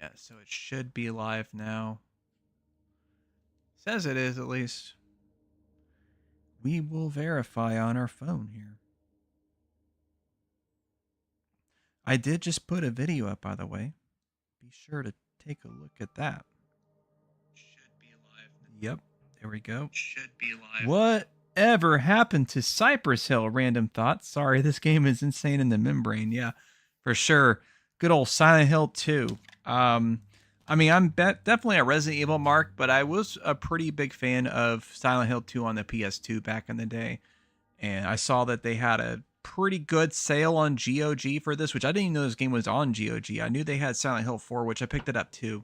Yeah, so it should be live now. Says it is, at least. We will verify on our phone here. I did just put a video up, by the way. Be sure to take a look at that. Should be live now. Yep, there we go. Should be live. Whatever happened to Cypress Hill? Random thoughts. Sorry, this game is insane in the membrane. Yeah, for sure. Good old Silent Hill 2. I mean, I'm definitely a Resident Evil mark, but I was a pretty big fan of Silent Hill 2 on the PS2 back in the day. And I saw that they had a pretty good sale on GOG for this, which I didn't even know this game was on GOG. I knew they had Silent Hill 4, which I picked it up too.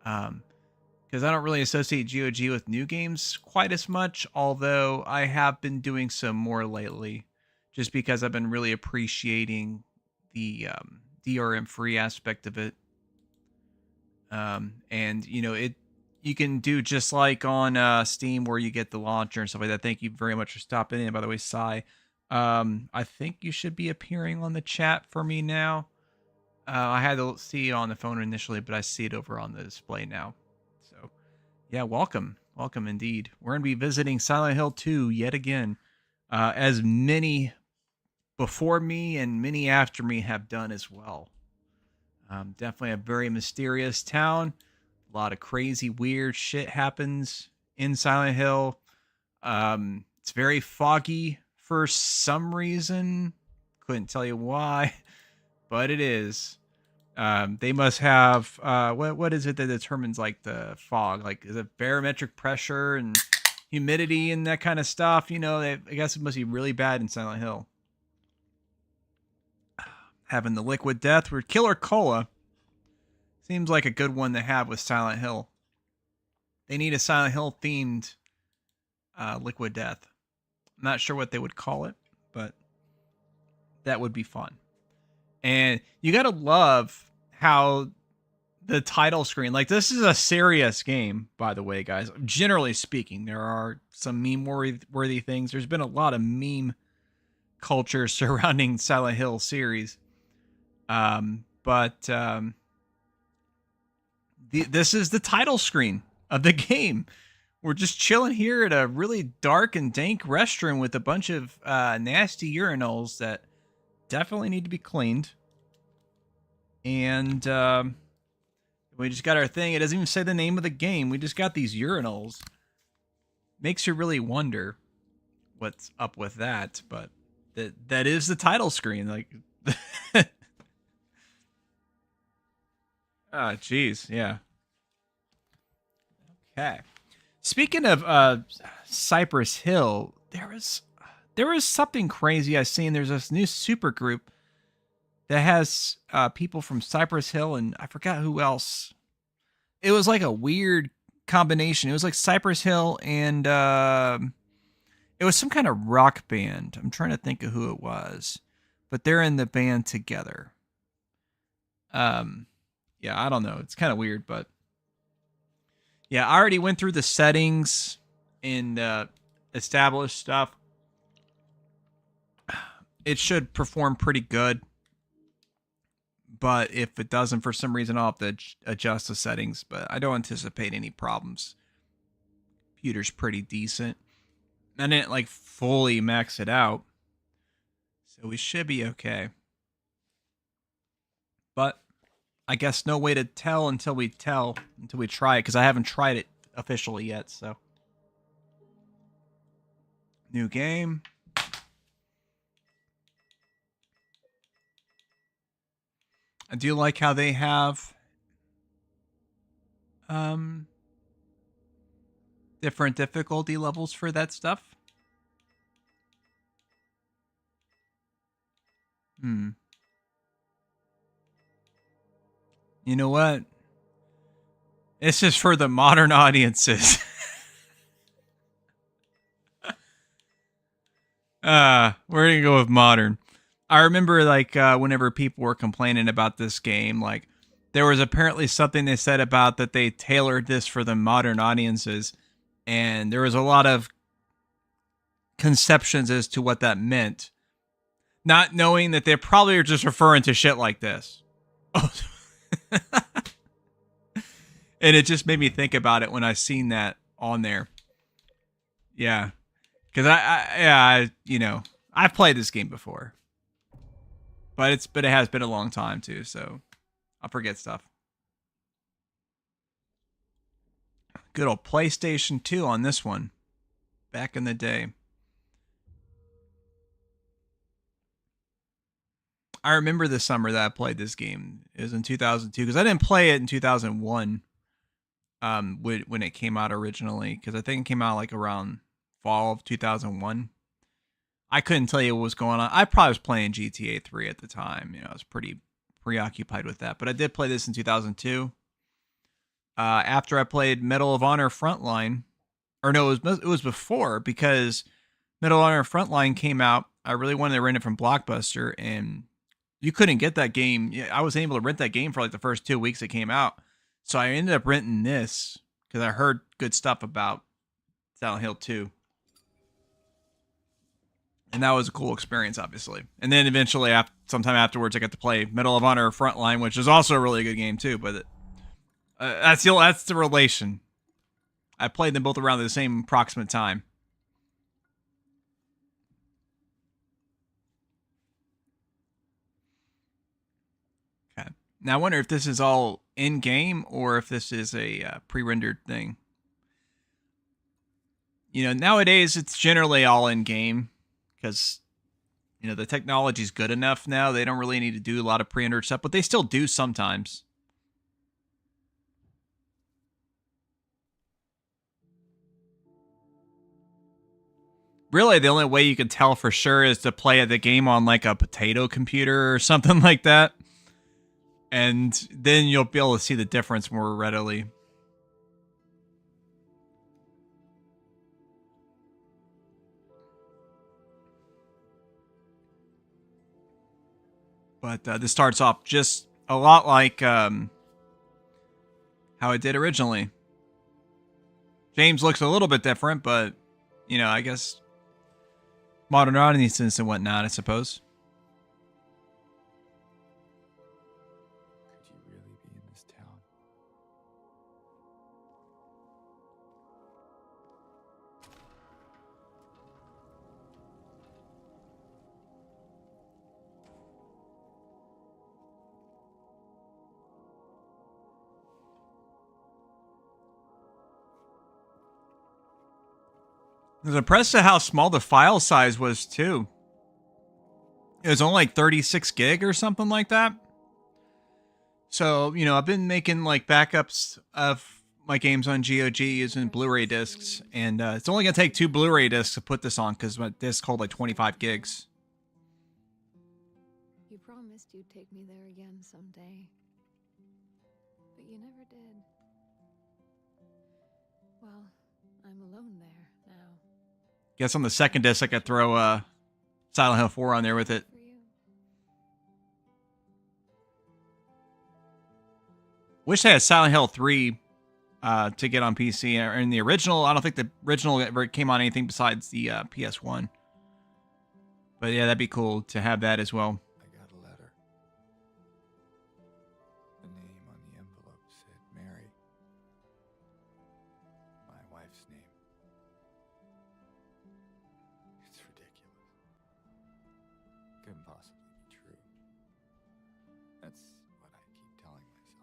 Because I don't really associate GOG with new games quite as much, although I have been doing some more lately, just because I've been really appreciating the DRM-free aspect of it. And you know, you can do just like on Steam where you get the launcher and stuff like that. Thank you very much for stopping in, by the way, Sai. I think you should be appearing on the chat for me now. I had to see it on the phone initially, but I see it over on the display now. So, yeah, welcome. Welcome indeed. We're going to be visiting Silent Hill 2 yet again, as many before me and many after me have done as well. Definitely a very mysterious town. A lot of crazy, weird shit happens in Silent Hill. It's very foggy for some reason. Couldn't tell you why, but it is. They must have what is it that determines like the fog? Like, is it barometric pressure and humidity and that kind of stuff? You know, I guess it must be really bad in Silent Hill. Having the liquid death with Killer Cola seems like a good one to have with Silent Hill. They need a Silent Hill themed liquid death. I'm not sure what they would call it, but that would be fun. And you gotta love how the title screen, like, this is a serious game, by the way, guys. Generally speaking, there are some meme-worthy things. There's been a lot of meme culture surrounding Silent Hill series. This is the title screen of the game. We're just chilling here at a really dark and dank restroom with a bunch of nasty urinals that definitely need to be cleaned. And we just got our thing. It doesn't even say the name of the game. We just got these urinals. Makes you really wonder what's up with that, but that is the title screen. Like, ah, geez, yeah. Okay. Speaking of Cypress Hill, there was something crazy I seen. There's this new super group that has people from Cypress Hill and I forgot who else. It was like a weird combination. It was like Cypress Hill and it was some kind of rock band. I'm trying to think of who it was, but they're in the band together. Yeah, I don't know. It's kind of weird, but yeah, I already went through the settings and established stuff. It should perform pretty good, but if it doesn't for some reason, I'll have to adjust the settings, but I don't anticipate any problems. Computer's pretty decent. I didn't like fully max it out, so we should be okay. But I guess no way to tell until we try it, because I haven't tried it officially yet. So, new game. I do like how they have different difficulty levels for that stuff. You know what? This is for the modern audiences. We're gonna go with modern. I remember, like, whenever people were complaining about this game, like, there was apparently something they said about that they tailored this for the modern audiences, and there was a lot of conceptions as to what that meant, not knowing that they probably are just referring to shit like this. Oh. And it just made me think about it when I seen that on there. Yeah. Because I've played this game before, but it has been a long time too, so I'll forget stuff. Good old PlayStation 2 on this one, back in the day. I remember the summer that I played this game. It was in 2002 because I didn't play it in 2001. When it came out originally, because I think it came out like around fall of 2001. I couldn't tell you what was going on. I probably was playing GTA 3 at the time. I was pretty preoccupied with that. But I did play this in 2002. After I played Medal of Honor Frontline, or no, it was before, because Medal of Honor Frontline came out. I really wanted to rent it from Blockbuster, and you couldn't get that game. I wasn't able to rent that game for like the first 2 weeks it came out. So I ended up renting this because I heard good stuff about Silent Hill 2. And that was a cool experience, obviously. And then eventually, sometime afterwards, I got to play Medal of Honor Frontline, which is also a really good game too. But that's the relation. I played them both around the same approximate time. Okay. Now I wonder if this is all in game or if this is a pre-rendered thing. Nowadays it's generally all in game because the technology's good enough now. They don't really need to do a lot of pre-rendered stuff, but they still do sometimes. Really, the only way you can tell for sure is to play the game on like a potato computer or something like that. And then you'll be able to see the difference more readily. But this starts off just a lot like how it did originally. James looks a little bit different, but, I guess modern audiences and whatnot, I suppose. Could you really be in this town? I was impressed at how small the file size was, too. It was only like 36 gig or something like that. So, I've been making like backups of my games on GOG using Blu-ray discs, and it's only going to take 2 Blu-ray discs to put this on because my disc hold like 25 gigs. You promised you'd take me there again someday, but you never did. Well, I'm alone there now. Guess on the second disc I could throw Silent Hill 4 on there with it. For you. Wish they had Silent Hill 3 to get on PC. Or in the original, I don't think the original ever came on anything besides the PS1. But yeah, that'd be cool to have that as well. I got a letter. The name on the envelope said Mary. My wife's name. It's ridiculous. Couldn't possibly be true. That's what I keep telling myself.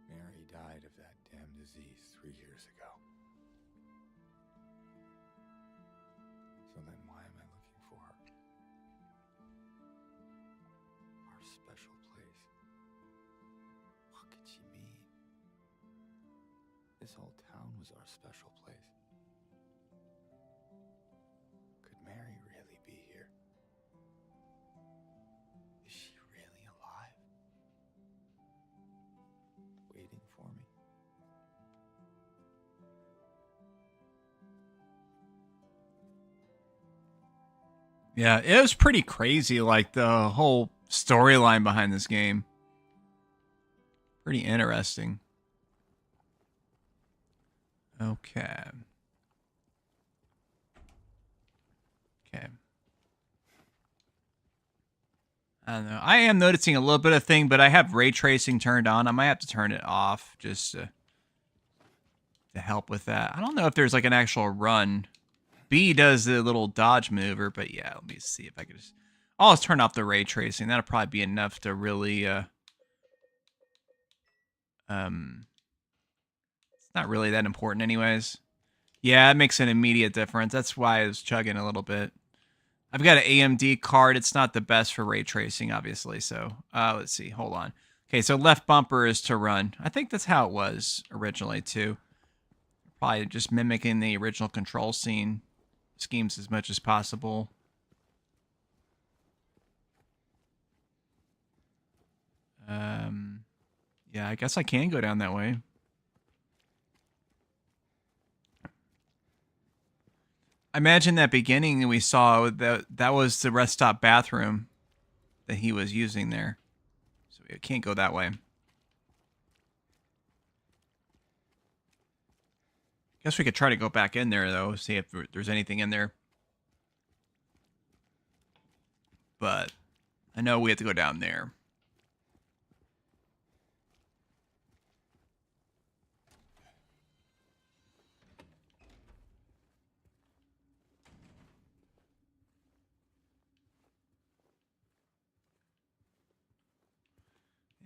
Mary died of that damn disease 3 years ago. So then why am I looking for her? Our special place. What could she mean? This whole town was our special place. Could Mary really be here? Is she really alive? Waiting for me? Yeah, it was pretty crazy, like the whole storyline behind this game. Pretty interesting. Okay. Okay. I don't know. I am noticing a little bit of thing, but I have ray tracing turned on. I might have to turn it off just to help with that. I don't know if there's like an actual run. B does the little dodge maneuver, but yeah, let me see if I can just... I'll just turn off the ray tracing. That'll probably be enough to really... It's not really that important anyways. Yeah, it makes an immediate difference. That's why I was chugging a little bit. I've got an AMD card. It's not the best for ray tracing, obviously. So let's see. Hold on. Okay, so left bumper is to run. I think that's how it was originally, too. Probably just mimicking the original control scene schemes as much as possible. Yeah, I guess I can go down that way. I imagine that beginning we saw that was the rest stop bathroom that he was using there. So we can't go that way. Guess we could try to go back in there, though, see if there's anything in there. But I know we have to go down there.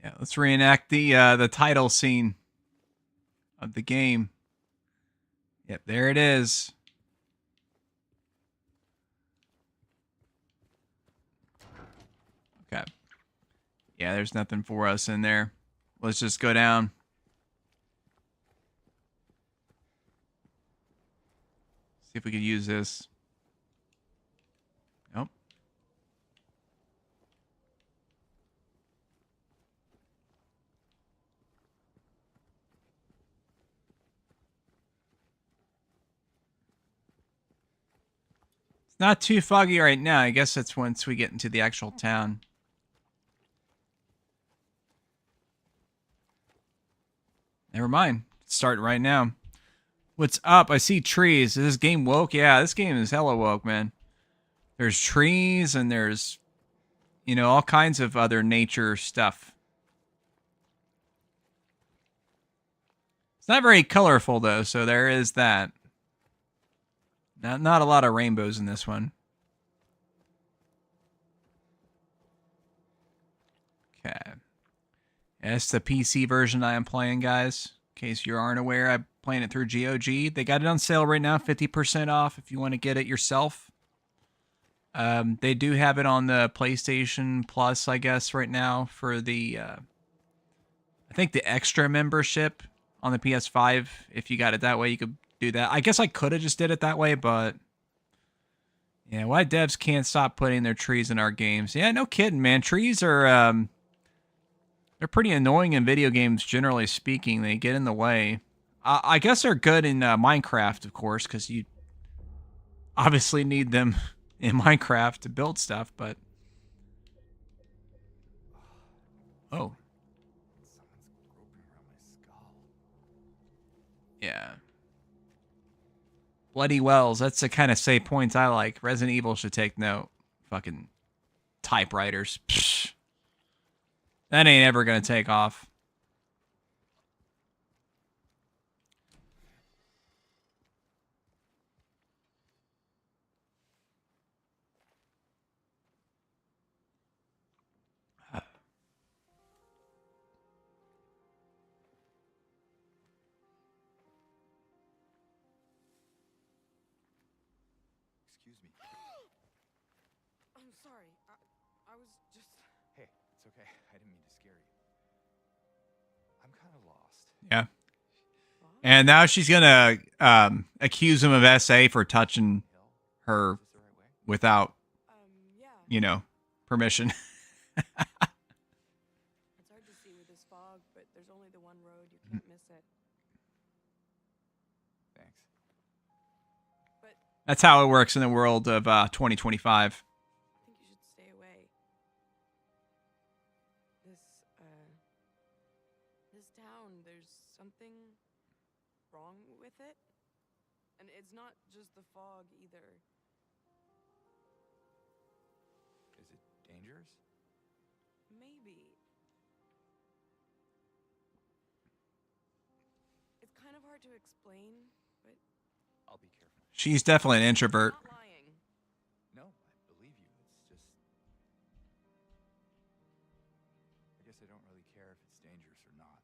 Yeah, let's reenact the title scene of the game. Yep, there it is. Okay. Yeah, there's nothing for us in there. Let's just go down. See if we could use this. Nope. It's not too foggy right now. I guess that's once we get into the actual town. Never mind. Start right now. What's up? I see trees. Is this game woke? Yeah, this game is hella woke, man. There's trees and there's, you know, all kinds of other nature stuff. It's not very colorful, though, so there is that. Not a lot of rainbows in this one. Okay. It's the PC version I am playing, guys. In case you aren't aware, I'm playing it through GOG. They got it on sale right now, 50% off if you want to get it yourself. They do have it on the PlayStation Plus, I guess, right now for the, I think the extra membership on the PS5. If you got it that way, you could do that. I guess I could have just did it that way, but yeah, why devs can't stop putting their trees in our games? Yeah, no kidding, man. Trees are, they're pretty annoying in video games, generally speaking. They get in the way. I guess they're good in Minecraft, of course, because you obviously need them in Minecraft to build stuff, but... Oh. Someone's groping around my skull. Yeah. Bloody Wells. That's the kind of save points I like. Resident Evil should take note. Fucking typewriters. Psh. That ain't ever gonna take off. Excuse me. I'm sorry. I was just... Hey, it's okay. I didn't mean to scare you. I'm kind of lost. Yeah. What? And now she's gonna accuse him of SA for touching Hill? her Is this the right way? without, Yeah. you know, permission. It's hard to see with this fog, but there's only the one road. You can't miss it. Thanks. But That's how it works in the world of 2025. I think you should stay away. This town, there's something wrong with it. And it's not just the fog either. Is it dangerous? maybe. It's kind of hard to explain, but I'll be careful. She's definitely an I'm introvert. not lying. No, I believe you. It's just... I guess I don't really care if it's dangerous or not.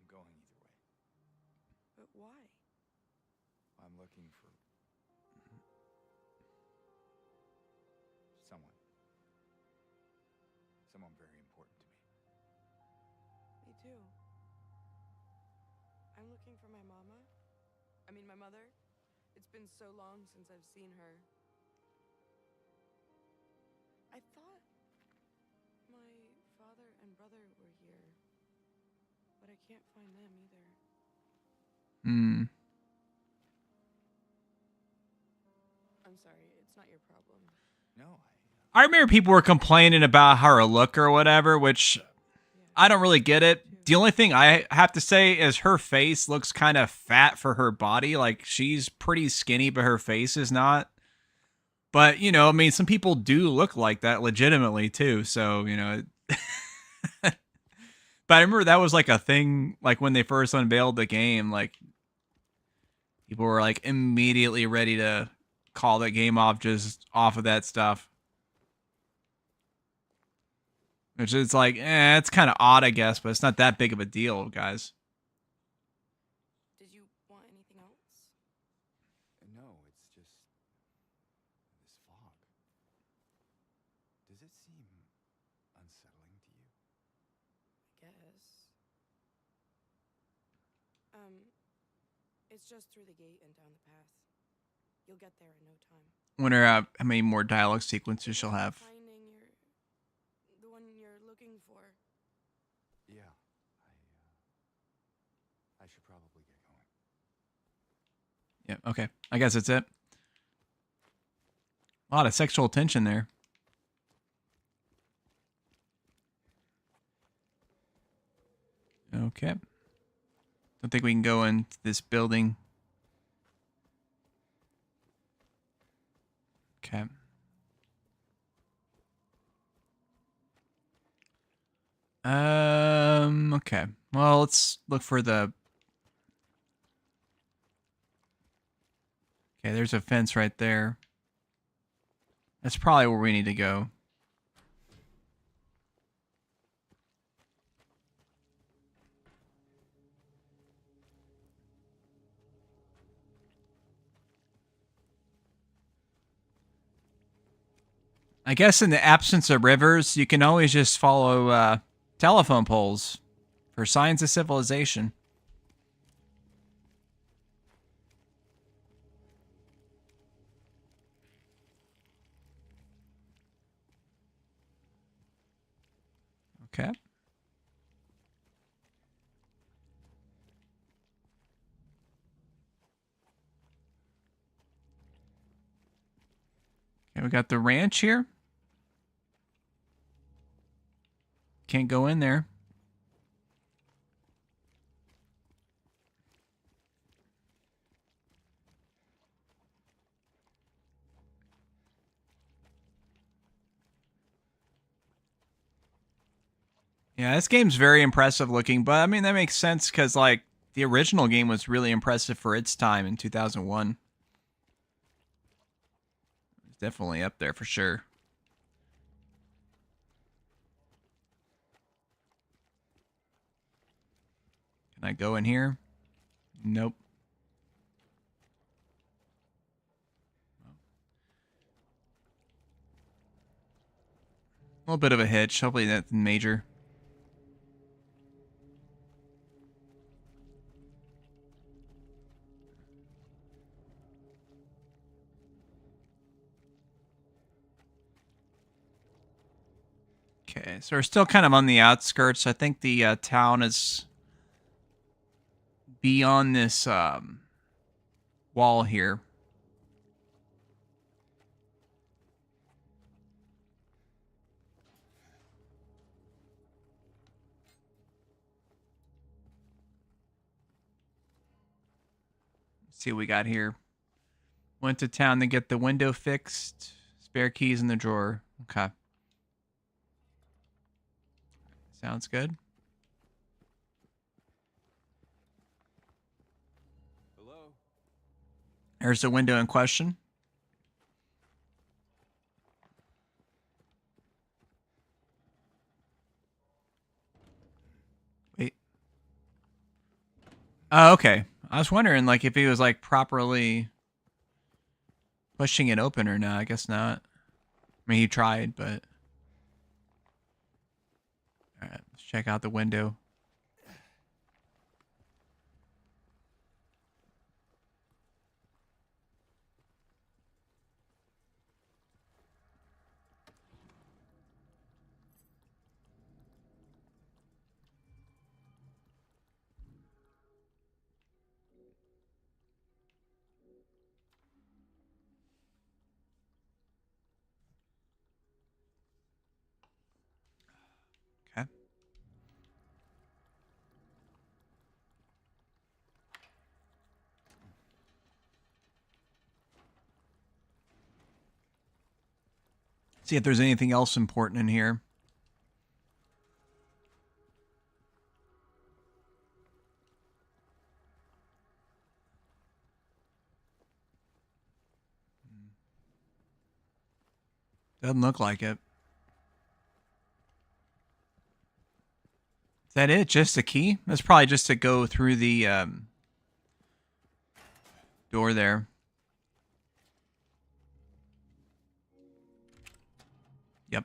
I'm going either way. But why? I'm looking for... someone. Someone very important to me. Me too. I'm looking for my mama. I mean, my mother. It's been so long since I've seen her. I thought my father and brother were here, but I can't find them either. Hmm. I'm sorry, it's not your problem. No, I remember people were complaining about her look or whatever, which Yeah. I don't really get it. The only thing I have to say is her face looks kind of fat for her body. Like, she's pretty skinny, but her face is not. But, you know, I mean, some people do look like that legitimately, too. So, you know. But I remember that was like a thing, like when they first unveiled the game, like people were like immediately ready to call the game off just off of that stuff. Which is like, it's kind of odd, I guess, but it's not that big of a deal, guys. Did you want anything else? no, it's just... this fog. Does it seem unsettling to you? I guess. It's just through the gate and down the path. You'll get there in no time. Wonder how many more dialogue sequences she'll have. Finding the one you're looking for. Yeah, I should probably get going. Yeah, okay. I guess that's it. A lot of sexual tension there. Okay. Don't think we can go into this building. Okay. Okay. Well, let's look for the... Okay, there's a fence right there. That's probably where we need to go. I guess in the absence of rivers, you can always just follow telephone poles for signs of civilization. Okay. Okay, we got the ranch here. Can't go in there. Yeah, this game's very impressive looking, but I mean, that makes sense because, like, the original game was really impressive for its time in 2001. It's definitely up there for sure. Can I go in here? Nope. A little bit of a hitch. Hopefully that's major. Okay, so we're still kind of on the outskirts. I think the town is beyond this wall here. Let's see what we got here. Went to town to get the window fixed. Spare keys in the drawer. Okay. Sounds good. Hello? There's the window in question. Wait. Oh, okay. I was wondering, like, if he was, like, properly pushing it open or not. I guess not. I mean, he tried, but... Alright, let's check out the window. Okay. See if there's anything else important in here. Doesn't look like it. Is that it? Just a key? That's probably just to go through the door there. Yep.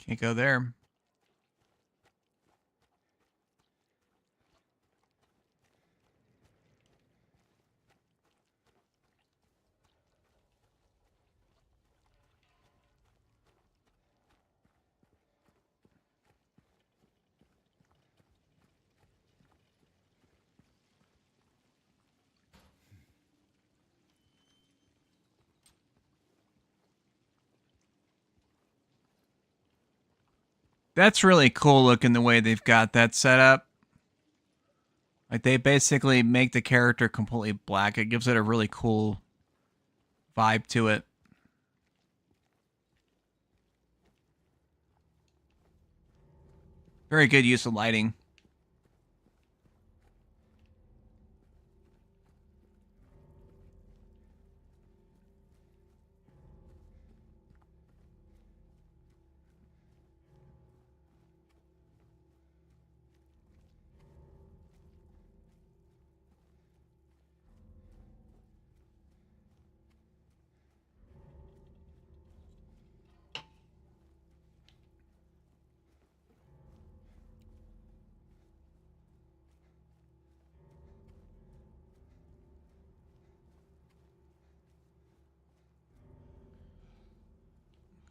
Can't go there. That's really cool looking the way they've got that set up. Like they basically make the character completely black. It gives it a really cool vibe to it. Very good use of lighting.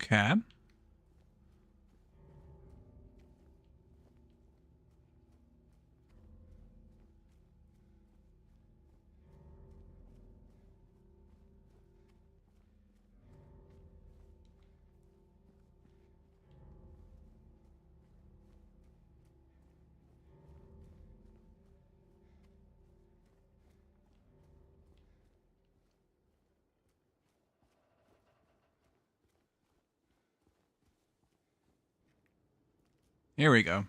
Okay. Here we go.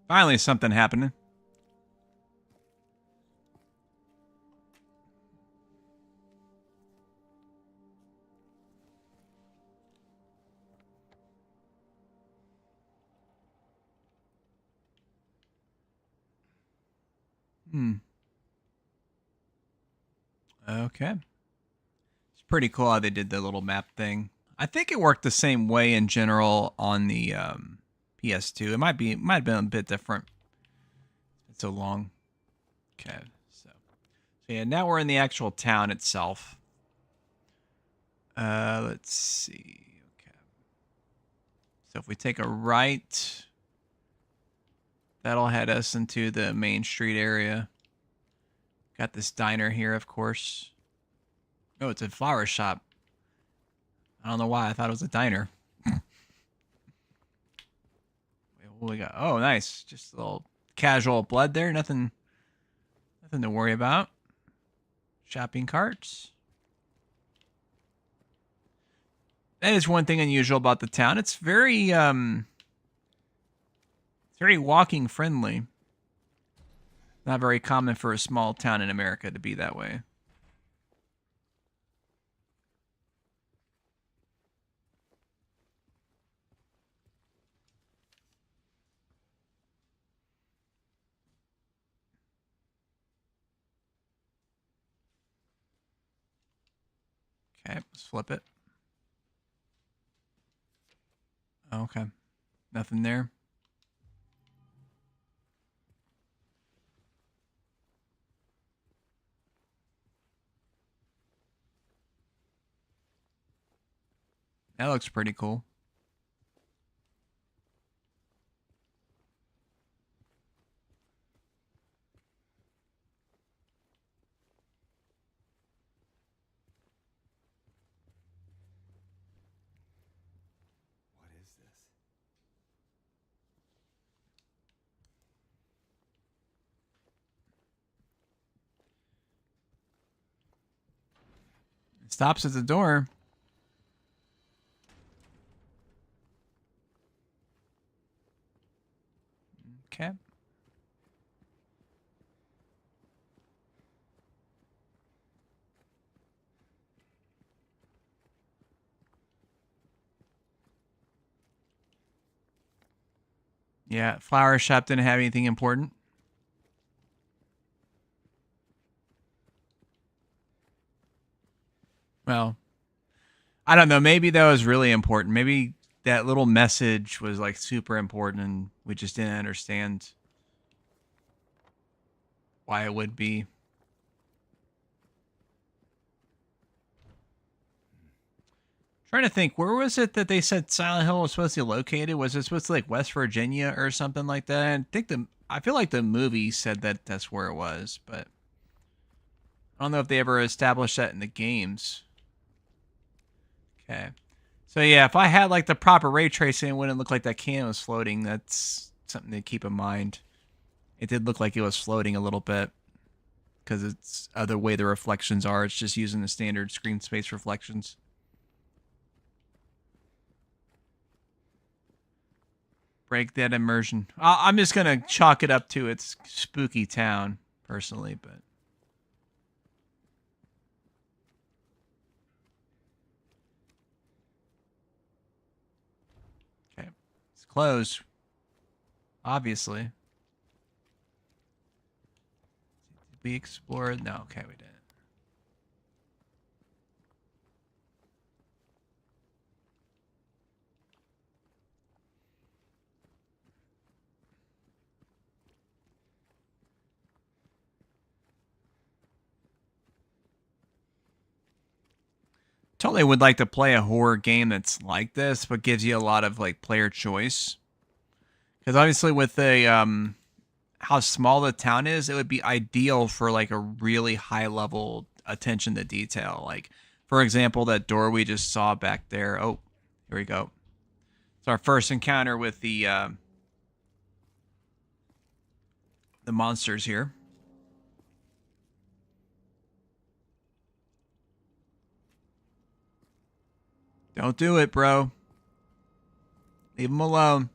Finally something happening. Okay. It's pretty cool how they did the little map thing. I think it worked the same way in general on the PS2. It might have been a bit different. It's so long. Okay. So yeah, now we're in the actual town itself. Let's see. Okay. So if we take a right, that'll head us into the main street area. Got this diner here, of course. Oh, it's a flower shop. I don't know why I thought it was a diner. Wait, What we got? Oh, nice. Just a little casual blood there. Nothing to worry about. Shopping carts. That is one thing unusual about the town. It's very walking friendly. Not very common for a small town in America to be that way. Okay, let's flip it. Okay. Nothing there. That looks pretty cool. What is this? It stops at the door. Okay. Yeah, flower shop didn't have anything important. Well, I don't know. Maybe that was really important. Maybe that little message was like super important and we just didn't understand why it would be. Trying to think, where was it that they said Silent Hill was supposed to be located? Was it supposed to be like West Virginia or something like that? I feel like the movie said that that's where it was, but I don't know if they ever established that in the games. Okay. So yeah, if I had like the proper ray tracing, it wouldn't look like that can was floating. That's something to keep in mind. It did look like it was floating a little bit because it's other way the reflections are. It's just using the standard screen space reflections. Break that immersion. I'm just gonna chalk it up to its spooky town, personally, but okay, it's closed. Obviously, did we explore? No, okay, we didn't. Totally would like to play a horror game that's like this, but gives you a lot of like player choice. Because obviously, with the how small the town is, it would be ideal for like a really high level attention to detail. Like, for example, that door we just saw back there. Oh, here we go. It's our first encounter with the monsters here. Don't do it, bro. Leave them alone.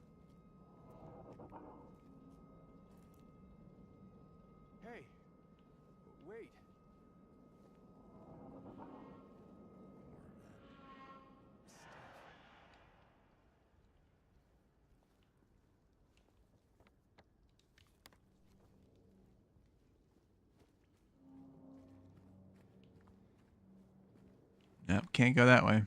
Hey, wait. Nope, can't go that way.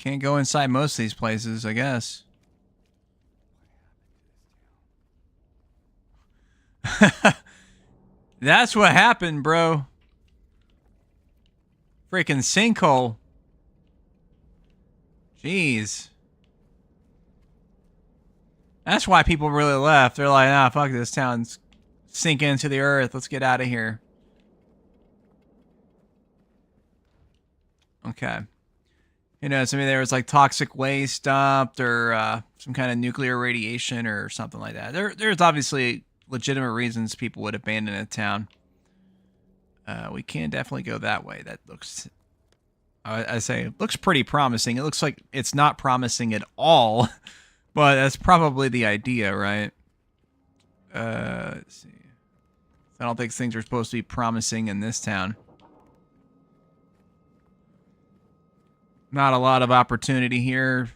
Can't go inside most of these places, I guess. That's what happened, bro. Freaking sinkhole. Jeez. That's why people really left. They're like, ah, fuck this town's sinking into the earth. Let's get out of here. Okay. You know, so maybe there was like toxic waste dumped or some kind of nuclear radiation or something like that. There's obviously legitimate reasons people would abandon a town. We can definitely go that way. That looks, I say, it looks pretty promising. It looks like it's not promising at all, but that's probably the idea, right? Let's see. I don't think things are supposed to be promising in this town. Not a lot of opportunity here.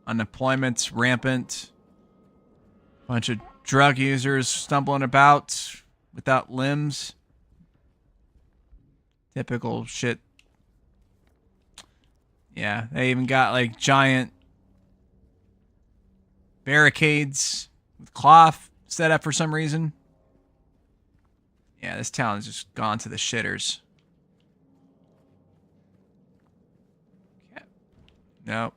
Unemployment's rampant. Bunch of drug users stumbling about without limbs. Typical shit. Yeah, they even got like giant barricades with cloth set up for some reason. Yeah, this town has just gone to the shitters. Okay. Nope.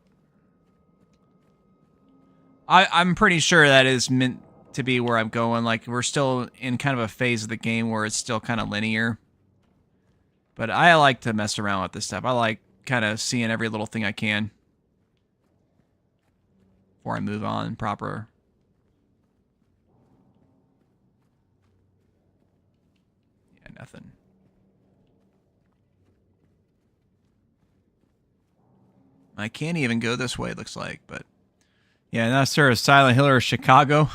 I'm pretty sure that is meant to be where I'm going. Like, we're still in kind of a phase of the game where it's still kind of linear. But I like to mess around with this stuff. I like kind of seeing every little thing I can before I move on proper. Yeah, nothing. I can't even go this way, it looks like, but yeah, not sure of Silent Hill or Chicago.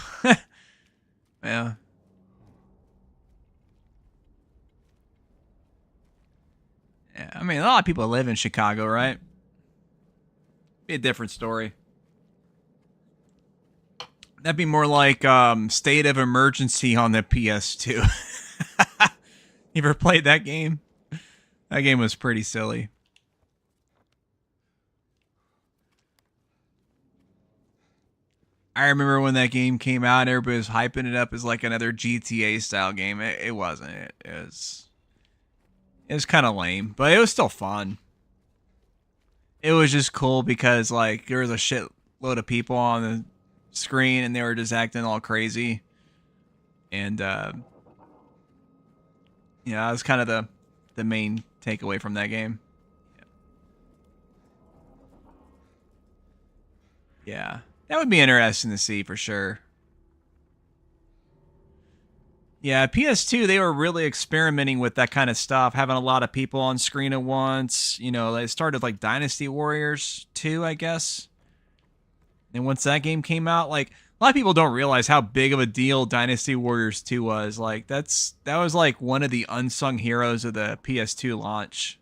Yeah. Yeah, I mean, a lot of people live in Chicago, right? Be a different story. That'd be more like State of Emergency on the PS2. You ever played that game? That game was pretty silly. I remember when that game came out, everybody was hyping it up as like another GTA style game. It wasn't. It was kind of lame, but it was still fun. It was just cool because like there was a shitload of people on the screen and they were just acting all crazy. And that was kind of the main takeaway from that game. Yeah. That would be interesting to see for sure. Yeah, PS2, they were really experimenting with that kind of stuff, having a lot of people on screen at once. You know, they started like Dynasty Warriors 2, I guess. And once that game came out, like a lot of people don't realize how big of a deal Dynasty Warriors 2 was. Like that was like one of the unsung heroes of the PS2 launch.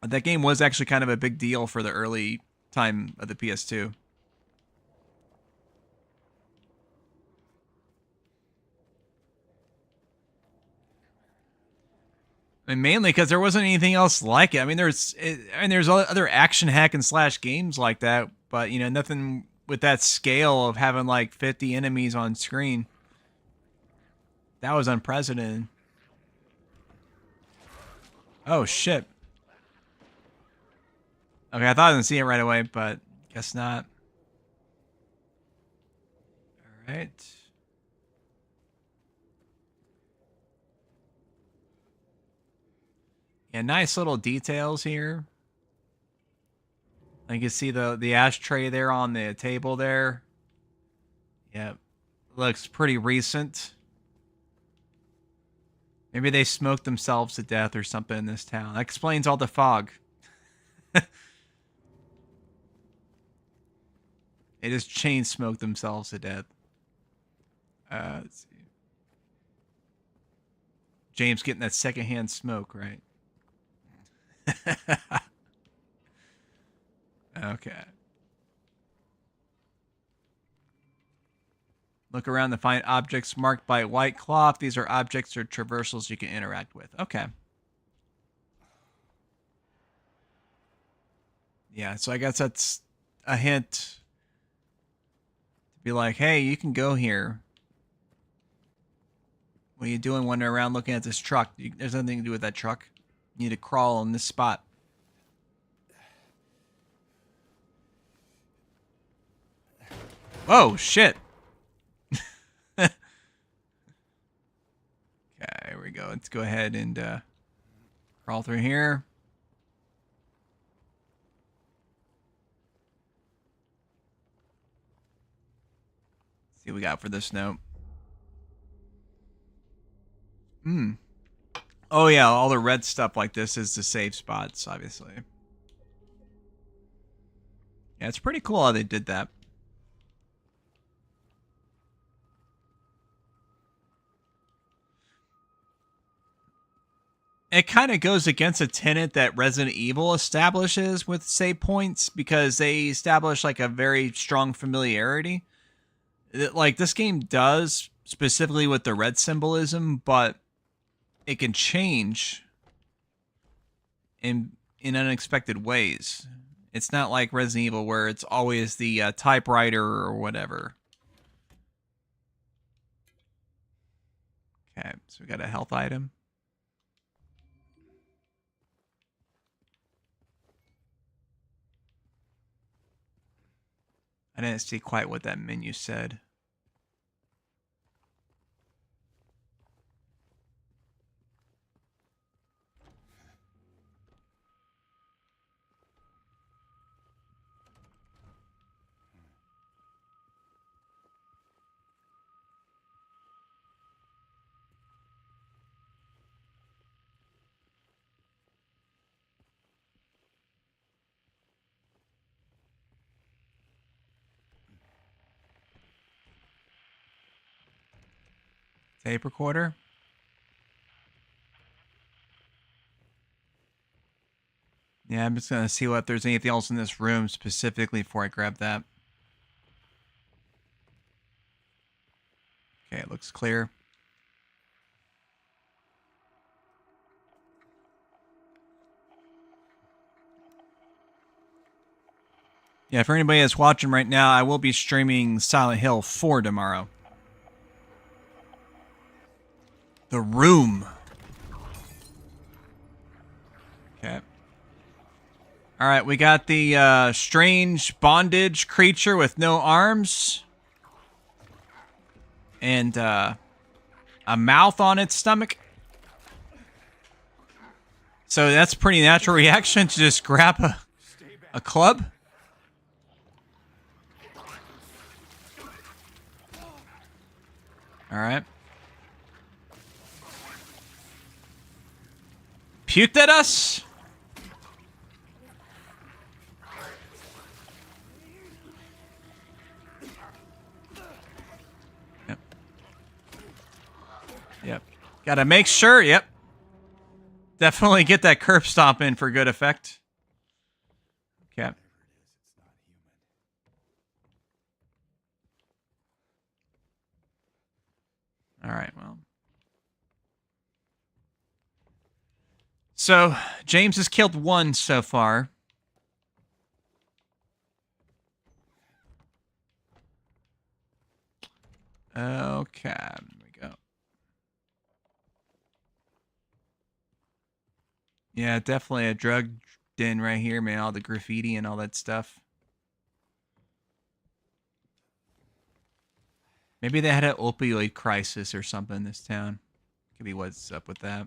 That game was actually kind of a big deal for the early time of the PS2. And mainly because there wasn't anything else like it. I mean, there's other action hack and slash games like that, but nothing with that scale of having like 50 enemies on screen. That was unprecedented. Oh shit. Okay, I thought I didn't see it right away, but guess not. All right. Yeah, nice little details here. You can see the ashtray there on the table there. Yep. Looks pretty recent. Maybe they smoked themselves to death or something in this town. That explains all the fog. They just chain smoked themselves to death. Let's see. James getting that secondhand smoke, right? Okay. Look around to find objects marked by white cloth. These are objects or traversals you can interact with. Okay. Yeah, so I guess that's a hint to be like, hey, you can go here. What are you doing wandering around looking at this truck? There's nothing to do with that truck. You need to crawl on this spot. Whoa, shit. Okay, here we go. Let's go ahead and crawl through here. See what we got for this note. Oh yeah, all the red stuff like this is the safe spots, obviously. Yeah, it's pretty cool how they did that. It kind of goes against a tenet that Resident Evil establishes with save points because they establish like a very strong familiarity. Like this game does specifically with the red symbolism, but it can change in unexpected ways. It's not like Resident Evil where it's always the typewriter or whatever. Okay, so we got a health item. I didn't see quite what that menu said. Tape recorder. Yeah, I'm just going to see if there's anything else in this room specifically before I grab that. Okay, it looks clear. Yeah, for anybody that's watching right now, I will be streaming Silent Hill 4 tomorrow. The Room. Okay. All right, we got the strange bondage creature with no arms. And a mouth on its stomach. So that's a pretty natural reaction to just grab a club. All right. Puked at us? Yep. Yep. Gotta make sure. Yep. Definitely get that curb stomp in for good effect. Okay. All right, well. So, James has killed one so far. Okay, there we go. Yeah, definitely a drug den right here, man. All the graffiti and all that stuff. Maybe they had an opioid crisis or something in this town. Could be what's up with that.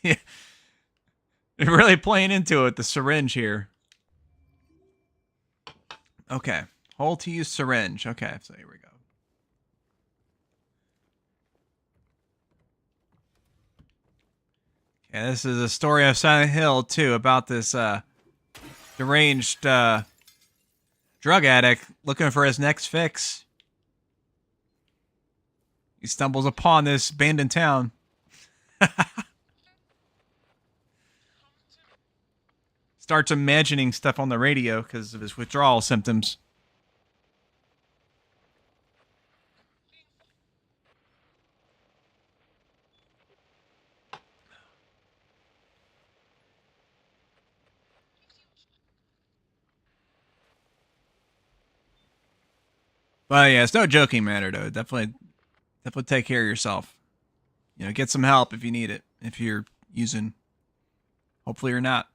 Yeah. They're really playing into it, the syringe here. Okay. Hold to use syringe. Okay, so here we go. Okay, this is a story of Silent Hill, too, about this deranged drug addict looking for his next fix. He stumbles upon this abandoned town. Starts imagining stuff on the radio because of his withdrawal symptoms. But yeah, it's no joking matter though. Definitely take care of yourself. You know, get some help if you need it. If you're using, hopefully you're not.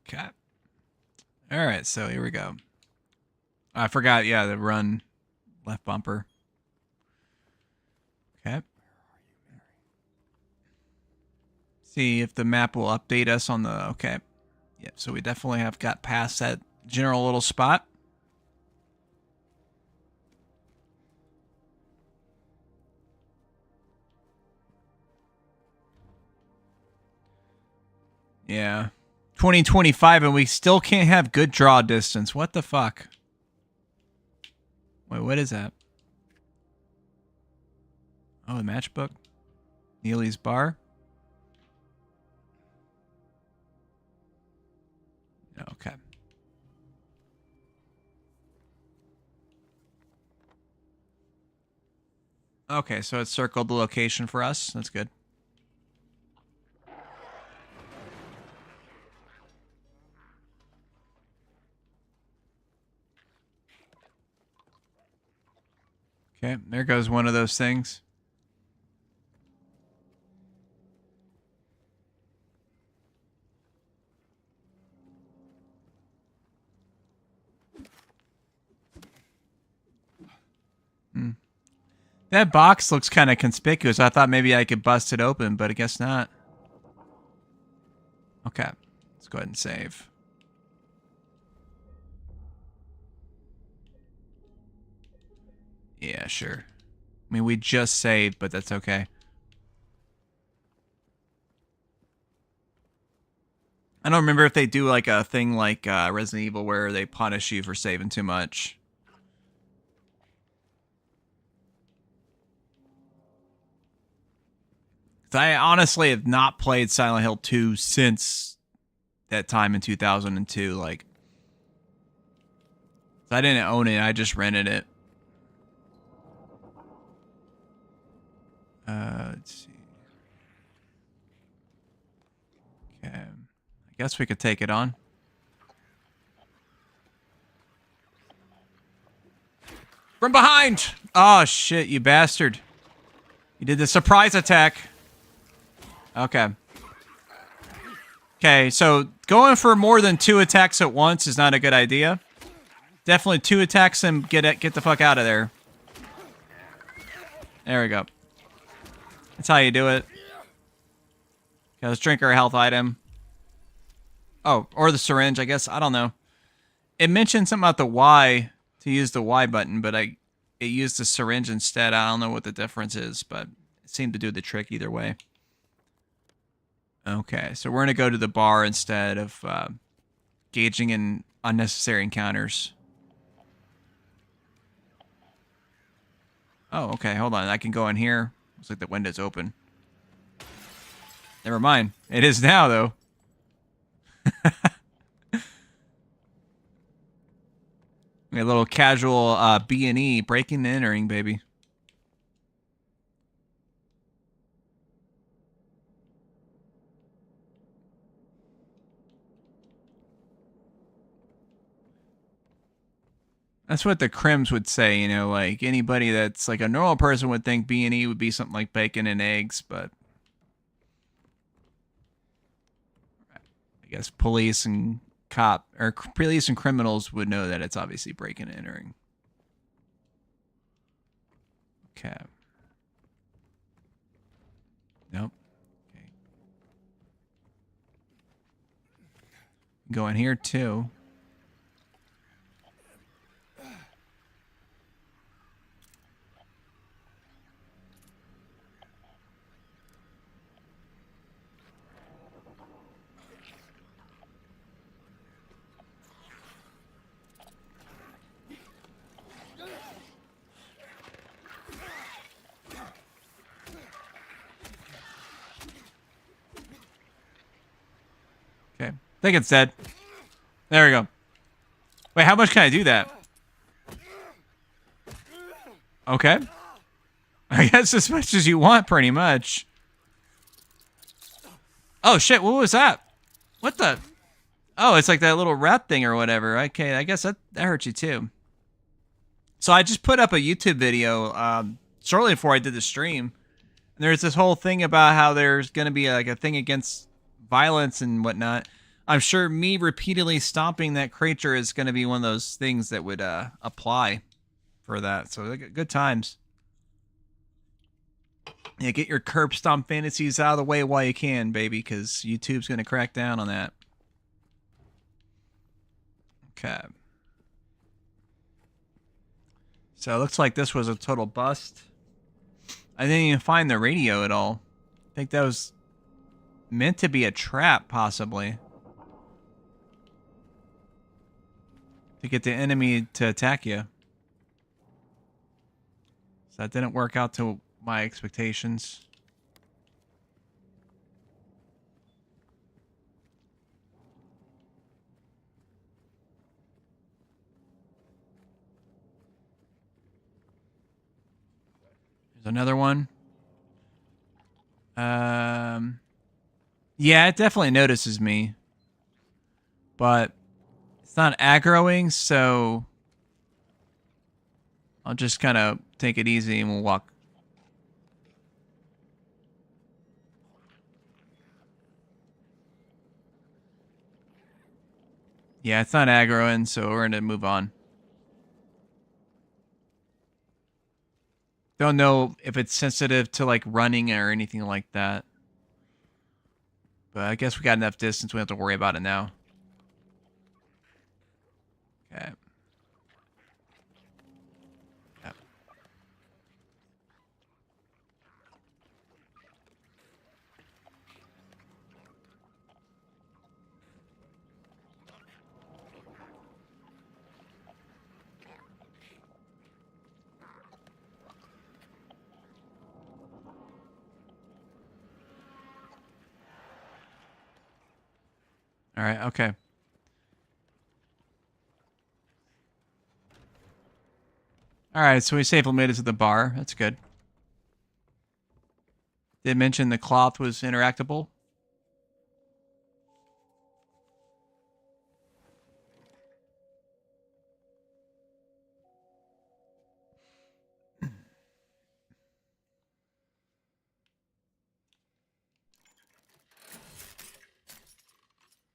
Okay. All right, so here we go. I forgot, yeah, the run left bumper. Okay. See if the map will update us on the, okay. Yeah, so we definitely have got past that general little spot. Yeah. 2025 and we still can't have good draw distance. What the fuck? Wait, what is that? Oh, the matchbook? Neely's bar? Okay. Okay, so it circled the location for us. That's good. Okay, there goes one of those things. That box looks kind of conspicuous. I thought maybe I could bust it open, but I guess not. Okay, let's go ahead and save. Yeah, sure. I mean, we just saved, but that's okay. I don't remember if they do like a thing like Resident Evil where they punish you for saving too much. I honestly have not played Silent Hill 2 since that time in 2002. Like, I didn't own it. I just rented it. Let's see. Okay. I guess we could take it on. From behind! Oh, shit, you bastard. You did the surprise attack. Okay. Okay, so going for more than 2 attacks at once is not a good idea. Definitely 2 attacks and get the fuck out of there. There we go. That's how you do it. Okay, let's drink our health item. Oh, or the syringe, I guess. I don't know. It mentioned something about the Y, to use the Y button, but it used the syringe instead. I don't know what the difference is, but it seemed to do the trick either way. Okay, so we're going to go to the bar instead of gauging in unnecessary encounters. Oh, okay, hold on. I can go in here. Looks like the window's open. Never mind. It is now, though. A little casual B&E, breaking and entering, baby. That's what the Crims would say, you know, like anybody that's like a normal person would think B&E would be something like bacon and eggs, but I guess police and police and criminals would know that it's obviously breaking and entering. Okay. Nope. Okay. Go in here too. Okay. I think it's dead. There we go. Wait, how much can I do that? Okay. I guess as much as you want, pretty much. Oh, shit. What was that? What the? Oh, it's like that little rat thing or whatever. Okay, I guess that hurt you too. So I just put up a YouTube video shortly before I did the stream. And there's this whole thing about how there's going to be like a thing against violence and whatnot. I'm sure me repeatedly stomping that creature is going to be one of those things that would apply for that. So good times. Yeah, get your curb stomp fantasies out of the way while you can, baby, because YouTube's going to crack down on that. Okay. So it looks like this was a total bust. I didn't even find the radio at all. I think that was meant to be a trap, possibly. To get the enemy to attack you. So that didn't work out to my expectations. There's another one. Yeah, it definitely notices me. But it's not aggroing, so I'll just kind of take it easy and we'll walk. Yeah, it's not aggroing, so we're going to move on. Don't know if it's sensitive to like running or anything like that. But I guess we got enough distance, we don't have to worry about it now. Okay. Yep. All right, okay. All right, so we safely made it to the bar. That's good. Did mention the cloth was interactable.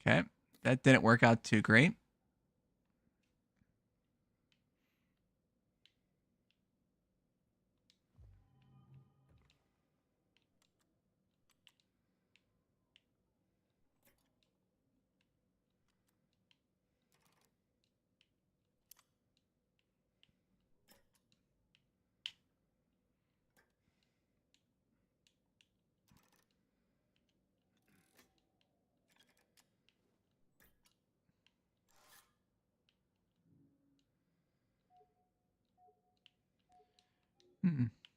Okay, that didn't work out too great.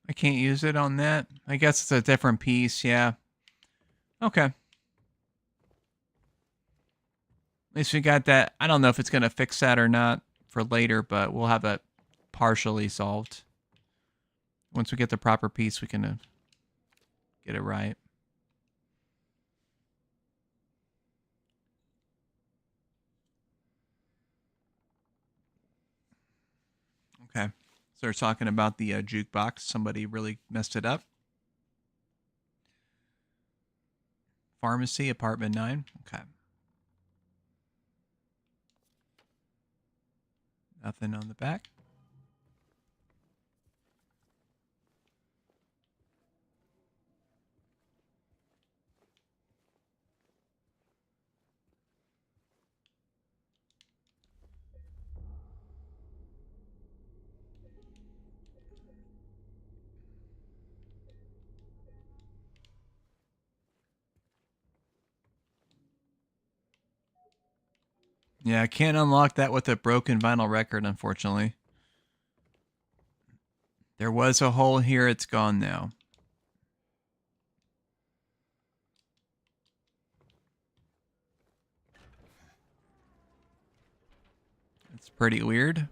I can't use it on that. I guess it's a different piece, yeah. Okay. At least we got that. I don't know if it's going to fix that or not for later, but we'll have that partially solved. Once we get the proper piece, we can get it right. Okay. So we're talking about the jukebox. Somebody really messed it up. Pharmacy, apartment 9. Okay. Nothing on the back. Yeah, I can't unlock that with a broken vinyl record, unfortunately. There was a hole here. It's gone now. It's pretty weird.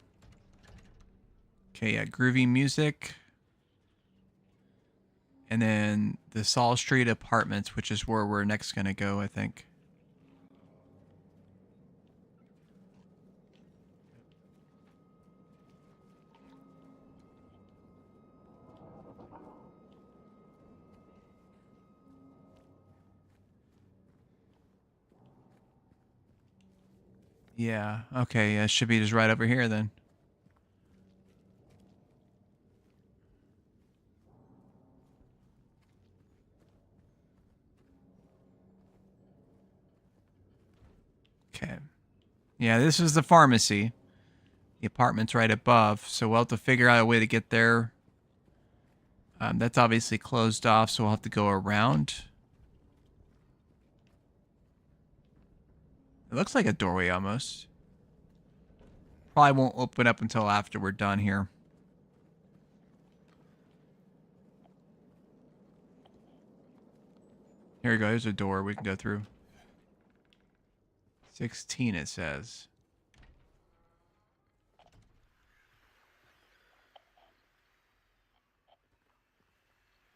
Okay, yeah, groovy music. And then the Saul Street Apartments, which is where we're next going to go, I think. Yeah. Okay. It should be just right over here then. Okay. Yeah, this is the pharmacy. The apartment's right above, so we'll have to figure out a way to get there. That's obviously closed off, so we'll have to go around. It looks like a doorway almost. Probably won't open up until after we're done here. Here we go. Here's a door we can go through. 16 it says.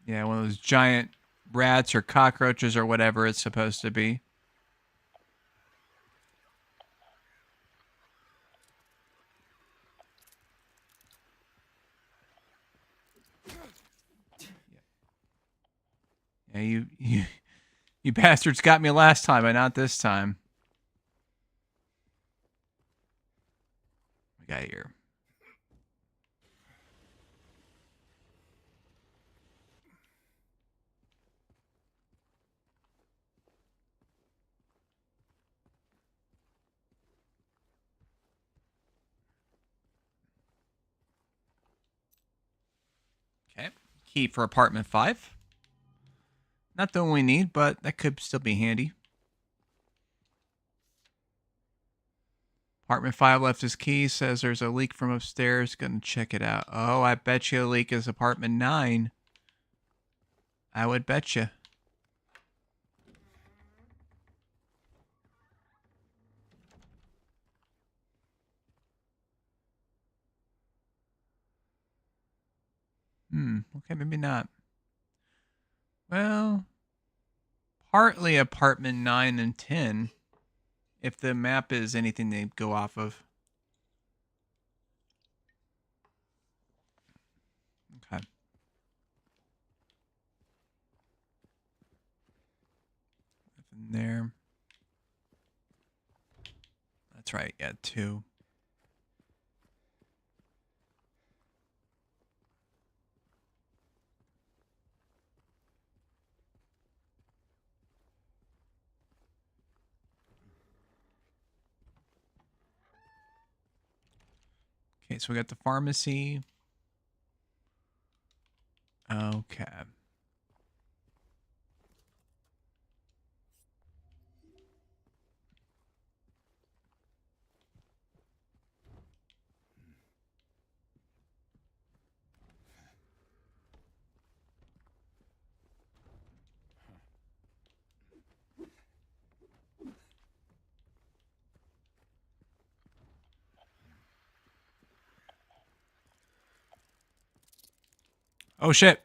Yeah, one of those giant rats or cockroaches or whatever it's supposed to be. Yeah, you bastards got me last time, but not this time. We got here. Okay. Key for apartment 5. Not the one we need, but that could still be handy. Apartment 5 left his key, says there's a leak from upstairs. Gonna check it out. Oh, I bet you the leak is apartment 9. I would bet you. Okay, maybe not. Well, partly apartment 9 and 10, if the map is anything they go off of. Okay. Nothing there. That's right, yeah, 2. Okay, so we got the pharmacy. Okay. Oh shit.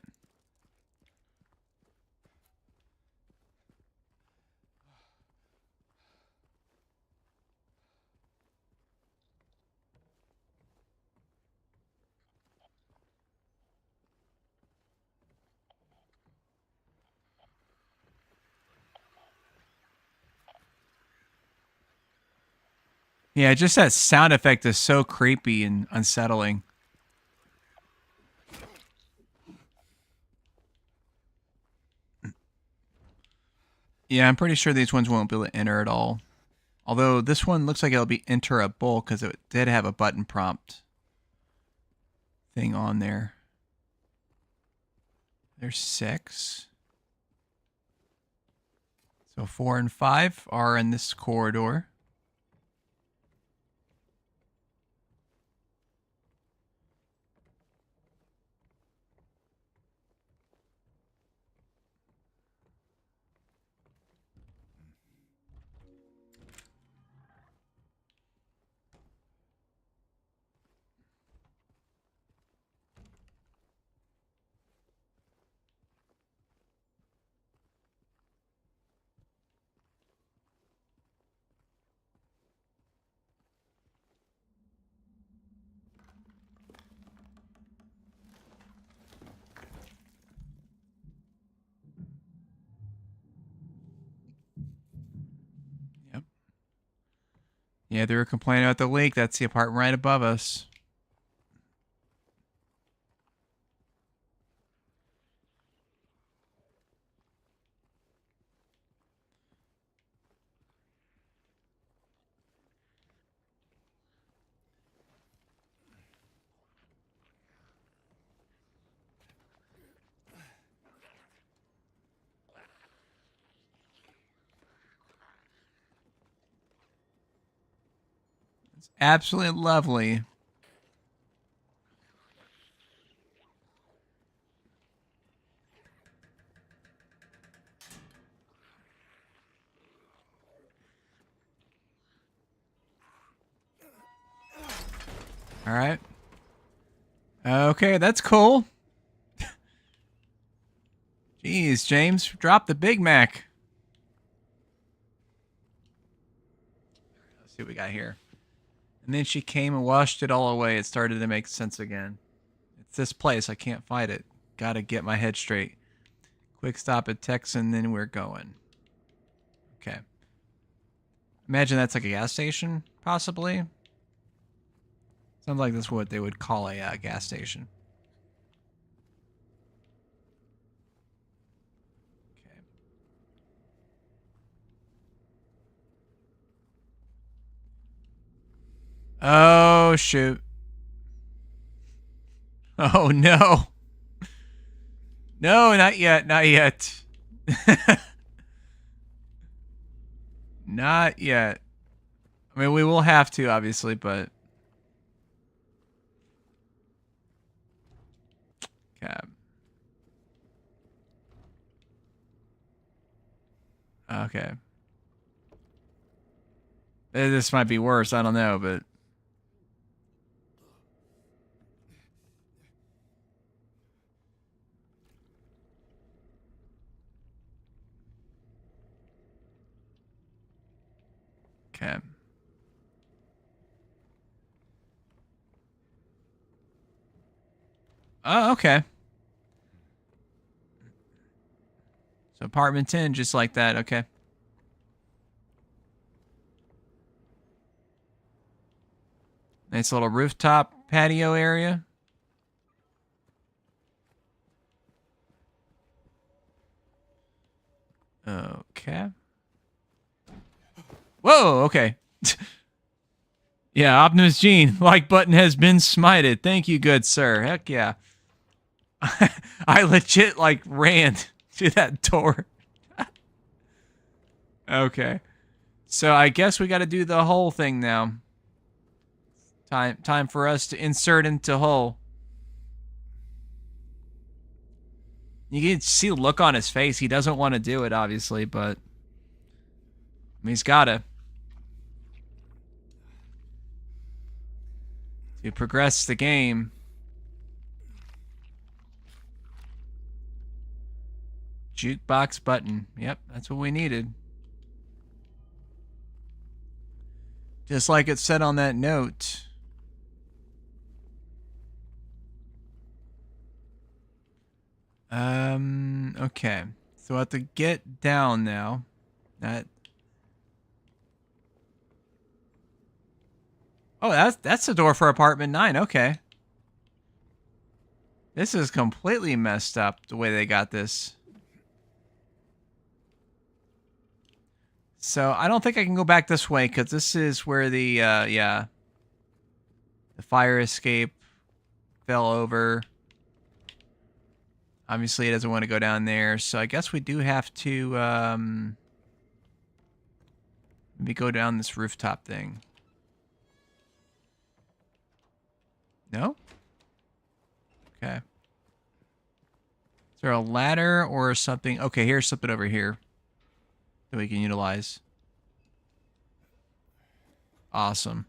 Yeah, just that sound effect is so creepy and unsettling. Yeah, I'm pretty sure these ones won't be able to enter at all. Although this one looks like it'll be enterable because it did have a button prompt thing on there. There's 6. So 4 and 5 are in this corridor. Yeah, they were complaining about the leak. That's the apartment right above us. It's absolutely lovely. All right. Okay, that's cool. Jeez, James, drop the Big Mac. Let's see what we got here. And then she came and washed it all away. It started to make sense again. It's this place. I can't fight it. Gotta get my head straight. Quick stop at Texan, then we're going. Okay. Imagine that's like a gas station, possibly. Sounds like that's what they would call a gas station. Okay. Oh, shoot. Oh, no. No, not yet. Not yet. Not yet. I mean, we will have to, obviously, but... Okay. Okay. This might be worse. I don't know, but... Okay. Oh, okay. So apartment 10, just like that. Okay. Nice little rooftop patio area. Okay. Whoa, okay. Yeah, Optimus Gene, like button has been smited. Thank you, good sir. Heck yeah. I legit like ran to that door. Okay. So I guess we got to do the whole thing now. Time for us to insert into Hull. You can see the look on his face. He doesn't want to do it, obviously, but I mean, he's gotta. To progress the game. Jukebox button. Yep, that's what we needed. Just like it said on that note. Okay. So I have to get down now. Oh, that's the door for apartment 9. Okay. This is completely messed up the way they got this. So I don't think I can go back this way because this is where the the fire escape fell over. Obviously, it doesn't want to go down there, so I guess we do have to maybe go down this rooftop thing. No? Okay. Is there a ladder or something? Okay, here's something over here that we can utilize. Awesome.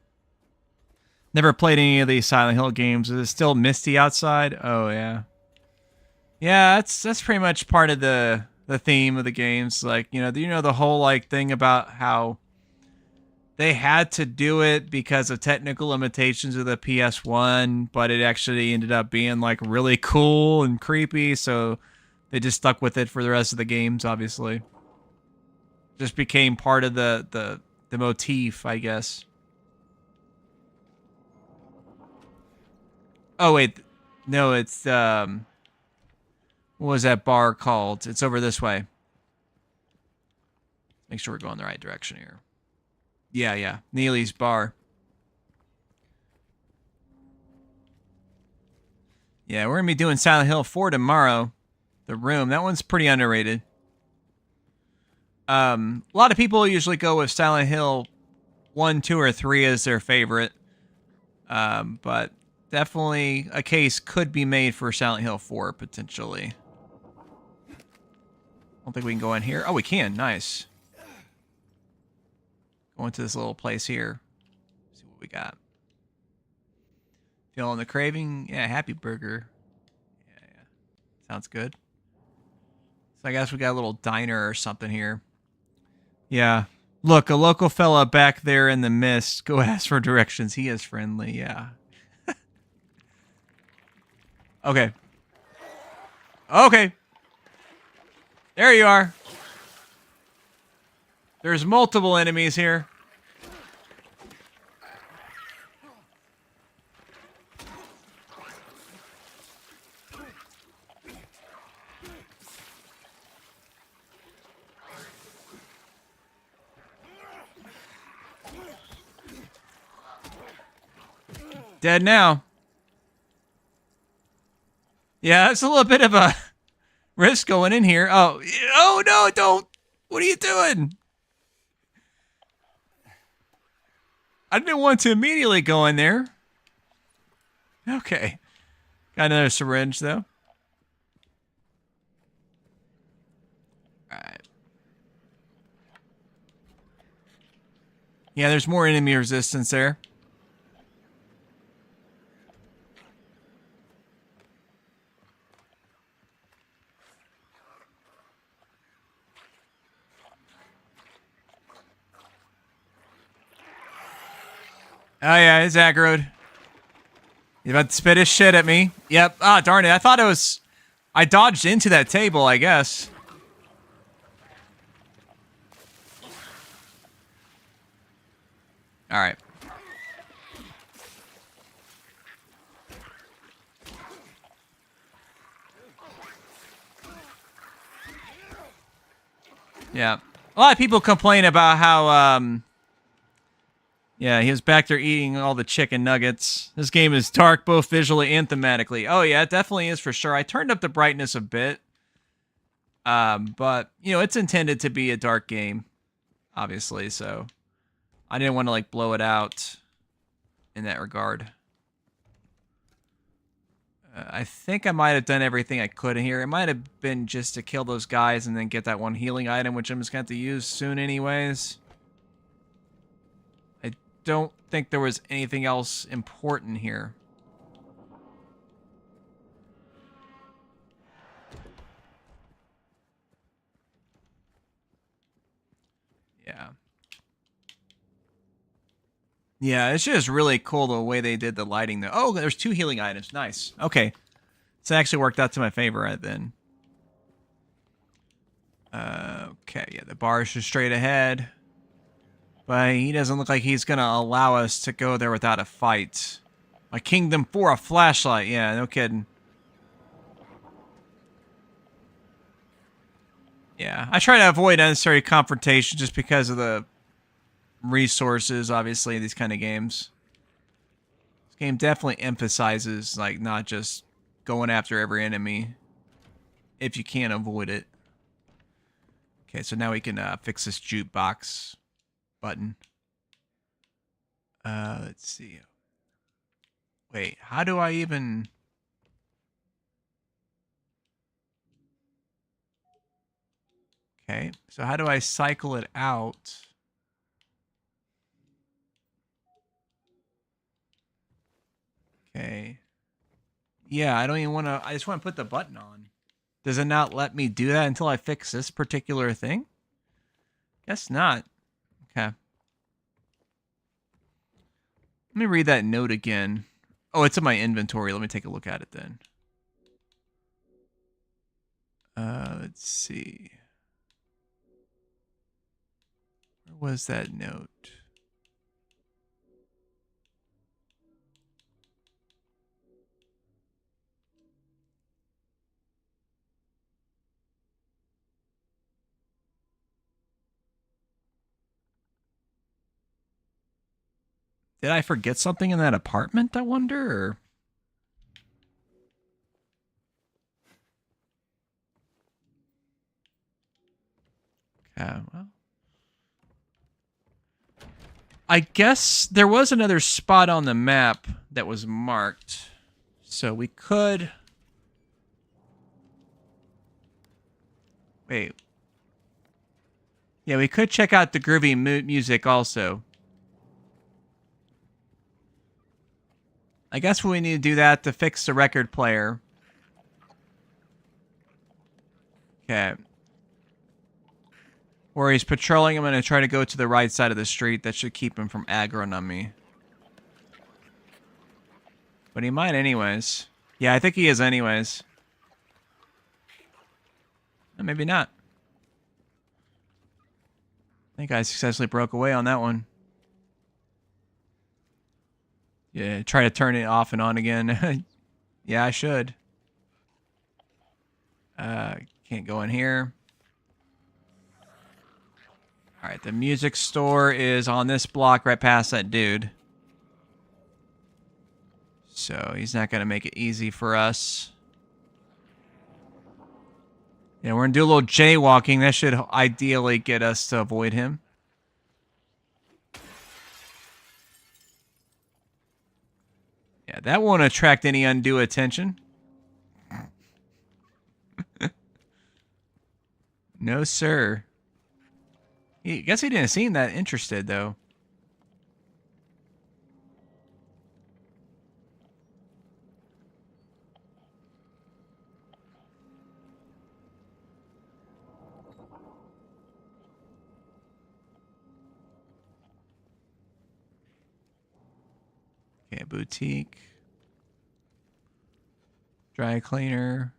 Never played any of these Silent Hill games. Is it still misty outside? Oh, yeah. Yeah, that's pretty much part of the theme of the games. Like, you know the whole like thing about how they had to do it because of technical limitations of the PS1, but it actually ended up being like really cool and creepy, so they just stuck with it for the rest of the games, obviously. Just became part of the motif, I guess. Oh wait, no, it's what was that bar called? It's over this way. Make sure we're going the right direction here. Yeah, yeah, Neely's bar. Yeah, we're gonna be doing Silent Hill 4 tomorrow. The Room, that one's pretty underrated. A lot of people usually go with Silent Hill 1, 2, or 3 as their favorite. But definitely a case could be made for Silent Hill 4 potentially. I don't think we can go in here. Oh, we can. Nice. Go into this little place here. See what we got. Feeling the craving? Yeah, Happy Burger. Yeah, yeah. Sounds good. So I guess we got a little diner or something here. Yeah. Look, a local fella back there in the mist. Go ask for directions. He is friendly. Yeah. Okay. Okay. There you are. There's multiple enemies here. Dead now. Yeah, it's a little bit of a risk going in here. Oh no, don't. What are you doing? I didn't want to immediately go in there. Okay. Got another syringe, though. Alright. Yeah, there's more enemy resistance there. Oh yeah, he's aggroed. He's about to spit his shit at me. Yep. Ah, darn it. I thought it was... I dodged into that table, I guess. Alright. Yeah. A lot of people complain about how, yeah, he was back there eating all the chicken nuggets. This game is dark both visually and thematically. Oh, yeah, it definitely is for sure. I turned up the brightness a bit. But, you know, it's intended to be a dark game, obviously, so I didn't want to, like, blow it out in that regard. I think I might have done everything I could in here. It might have been just to kill those guys and then get that one healing item, which I'm just going to have to use soon anyways. I don't think there was anything else important here. Yeah. Yeah, it's just really cool the way they did the lighting though. Oh, there's 2 healing items. Nice. Okay. It's actually worked out to my favor right then. Okay, yeah, the bar is just straight ahead. But he doesn't look like he's going to allow us to go there without a fight. A kingdom for a flashlight. Yeah, no kidding. Yeah, I try to avoid unnecessary confrontation just because of the resources, obviously, in these kind of games. This game definitely emphasizes, like, not just going after every enemy if you can't avoid it. Okay, so now we can fix this jukebox button. Let's see. Wait, how do I even... Okay, so how do I cycle it out? Okay. Yeah, I don't even want to... I just want to put the button on. Does it not let me do that until I fix this particular thing? Guess not. Okay. Let me read that note again. Oh, it's in my inventory. Let me take a look at it then. Let's see. Where was that note? Did I forget something in that apartment, I wonder? Or... Okay, well. I guess there was another spot on the map that was marked. So we could... Wait. Yeah, we could check out the groovy music also. I guess we need to do that to fix the record player. Okay. Where he's patrolling, I'm going to try to go to the right side of the street. That should keep him from aggroing on me. But he might anyways. Yeah, I think he is anyways. Maybe not. I think I successfully broke away on that one. Yeah, try to turn it off and on again. Yeah, I should. Can't go in here. Alright, the music store is on this block right past that dude. So he's not going to make it easy for us. Yeah, we're going to do a little jaywalking. That should ideally get us to avoid him. Yeah, that won't attract any undue attention. No, sir. I guess he didn't seem that interested, though. Okay, boutique. Dry cleaner.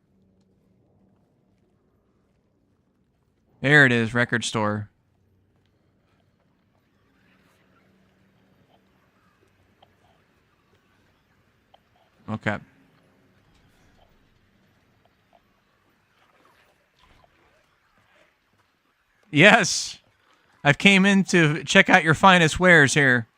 There it is, record store. Okay. Yes. I've came in to check out your finest wares here.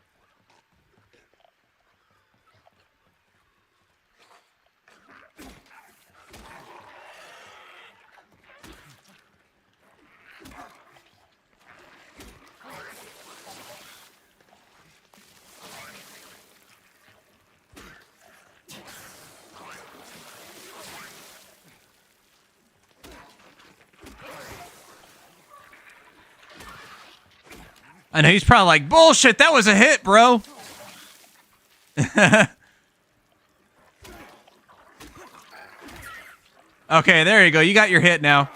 I know he's probably like, bullshit, that was a hit, bro. Okay, there you go. You got your hit now.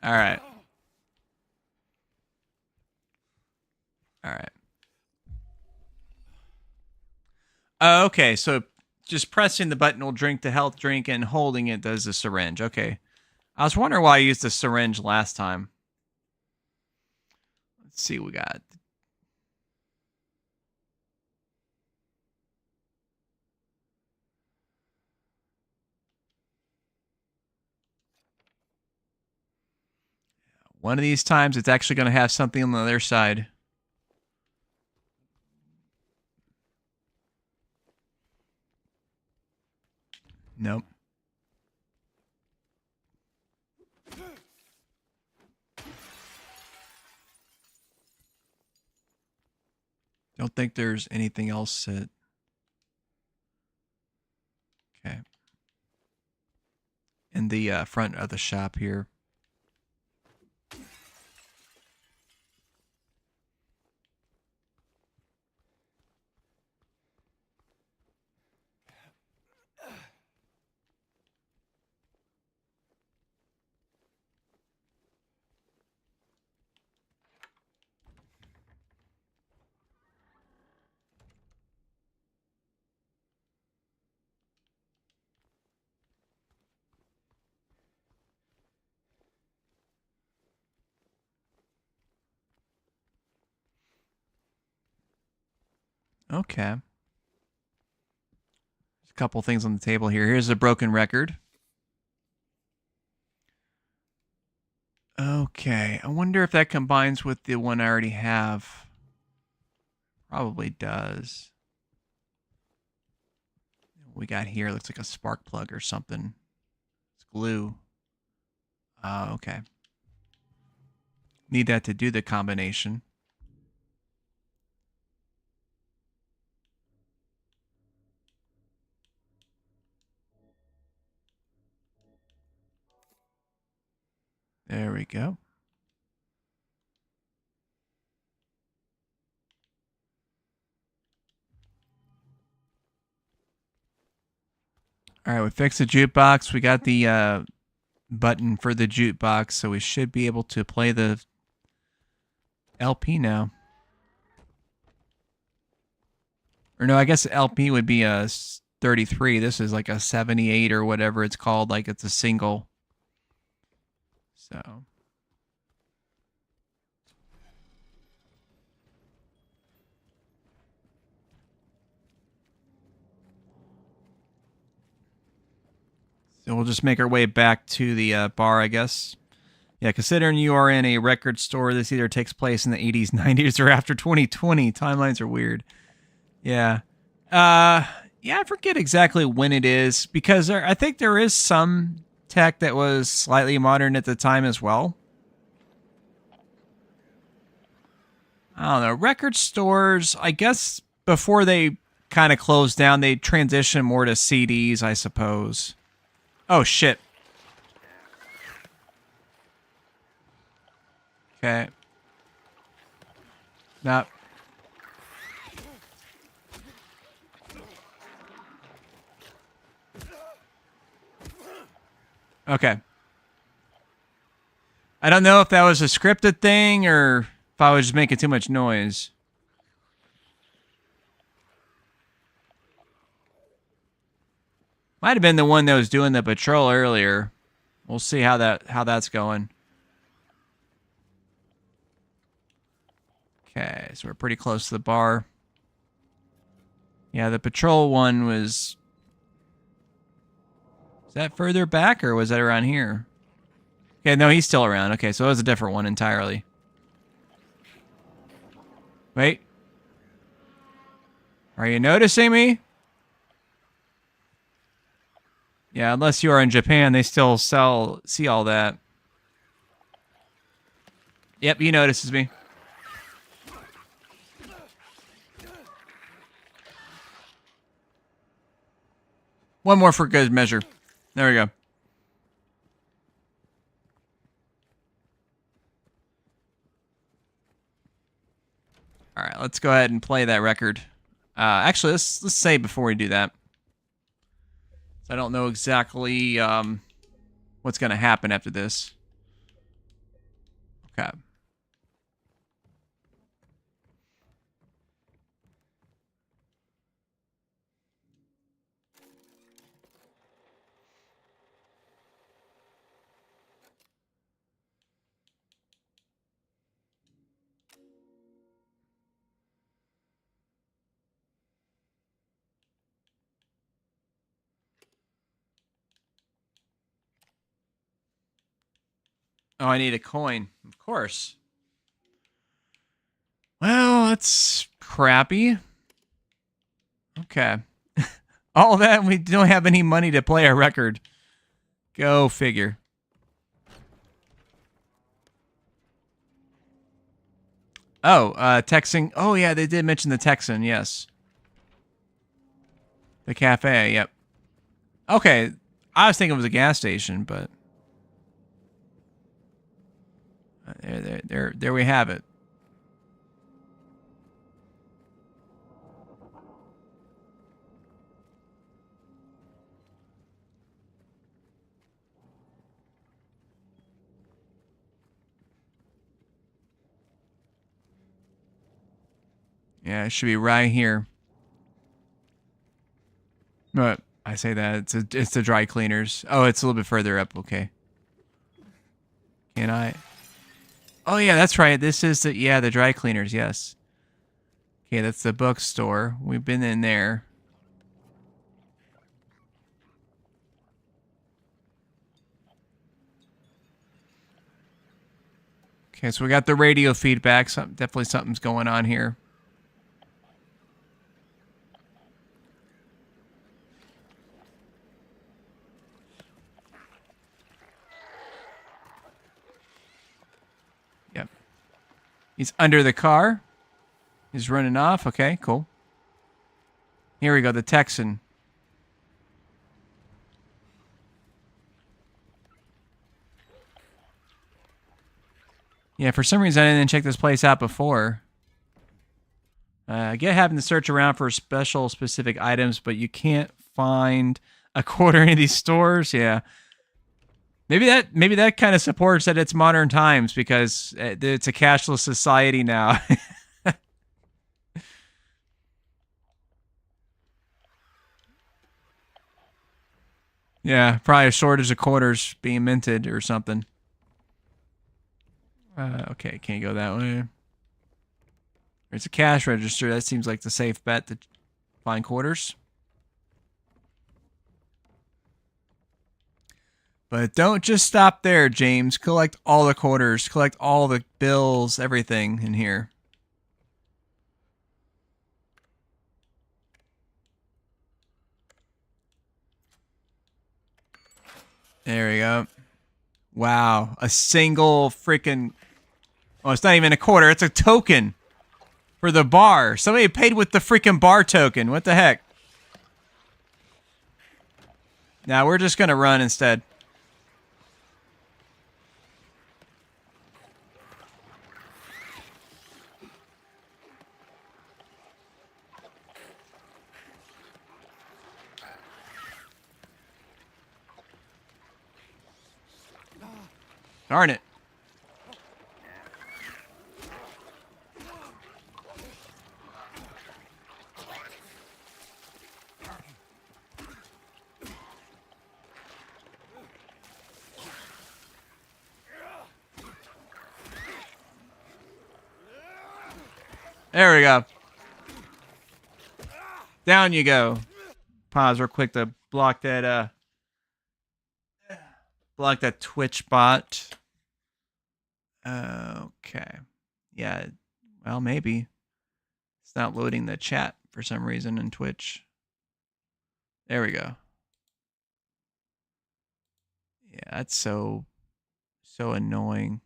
All right. All right. Okay, so just pressing the button will drink the health drink and holding it does the syringe. Okay. I was wondering why I used the syringe last time. Let's see what we got. One of these times, it's actually going to have something on the other side. Nope. Don't think there's anything else that... Okay. In the front of the shop here. Okay. There's a couple things on the table here. Here's a broken record. Okay, I wonder if that combines with the one I already have. Probably does. What we got here looks like a spark plug or something. It's glue. Oh, okay. Need that to do the combination. There we go. All right, we fixed the jukebox. We got the button for the jukebox, so we should be able to play the LP now. Or no, I guess LP would be a 33. This is like a 78 or whatever it's called. Like it's a single. So. So we'll just make our way back to the bar, I guess. Yeah, considering you are in a record store, this either takes place in the 80s, 90s, or after 2020. Timelines are weird. Yeah. Yeah, I forget exactly when it is, because I think there is some tech that was slightly modern at the time as well. I don't know. Record stores, I guess before they kind of closed down, they transitioned more to CDs, I suppose. Oh, shit. Okay. Nope. Okay. I don't know if that was a scripted thing or if I was just making too much noise. Might have been the one that was doing the patrol earlier. We'll see how that's going. Okay, so we're pretty close to the bar. Yeah, the patrol one was... Is that further back or was that around here? Okay, no, he's still around. Okay, so it was a different one entirely. Wait. Are you noticing me? Yeah, unless you are in Japan, they still see all that. Yep, he notices me. One more for good measure. There we go. All right, let's go ahead and play that record. Actually, let's say before we do that. I don't know exactly what's going to happen after this. Okay. Oh, I need a coin. Of course. Well, that's crappy. Okay. All that, and we don't have any money to play a record. Go figure. Oh, Texan. Oh, yeah, they did mention the Texan, yes. The cafe, yep. Okay, I was thinking it was a gas station, but... There we have it. Yeah, it should be right here. But I say that it's the dry cleaners. Oh, it's a little bit further up. Okay. Can I? Oh yeah, that's right. This is the dry cleaners. Yes. Okay, that's the bookstore. We've been in there. Okay, so we got the radio feedback. Definitely something's going on here. Yep. He's under the car. He's running off. Okay, cool. Here we go, the Texan. Yeah, for some reason I didn't check this place out before. I get having to search around for specific items, but you can't find a quarter in any of these stores. Yeah. Maybe that kind of supports that it's modern times because it's a cashless society now. Yeah, probably a shortage of quarters being minted or something. Okay, can't go that way. There's a cash register. That seems like the safe bet to find quarters. But don't just stop there, James. Collect all the quarters. Collect all the bills, everything in here. There we go. Wow. A single freaking... Oh, it's not even a quarter. It's a token for the bar. Somebody paid with the freaking bar token. What the heck? Now we're just going to run instead. Darn it. There we go. Down you go. Pause real quick to block that Twitch bot. Okay. Yeah. Well, maybe. It's not loading the chat for some reason in Twitch. There we go. Yeah, that's so annoying.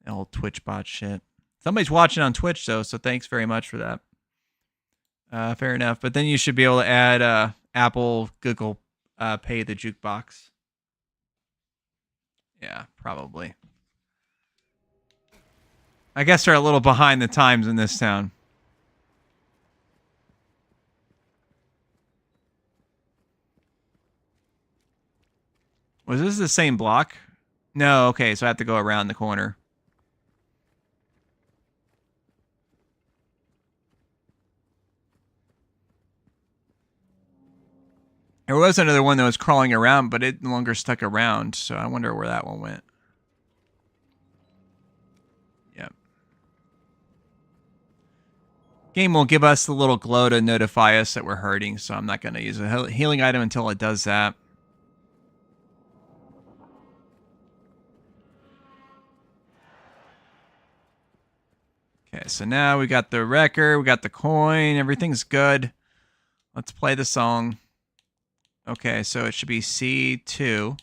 The old Twitch bot shit. Somebody's watching on Twitch though, so thanks very much for that. Fair enough. But then you should be able to add Apple, Google Pay the jukebox. Yeah, probably. I guess they're a little behind the times in this town. Was this the same block? No, okay, so I have to go around the corner. There was another one that was crawling around, but it no longer stuck around, so I wonder where that one went. Yep. Game will give us the little glow to notify us that we're hurting, so I'm not going to use a healing item until it does that. Okay, so now we got the record, we got the coin, everything's good. Let's play the song. Okay, so it should be C2.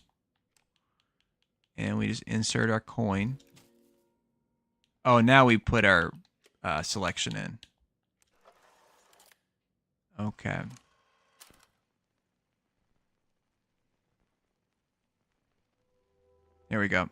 And we just insert our coin. Oh, now we put our selection in. Okay. There we go.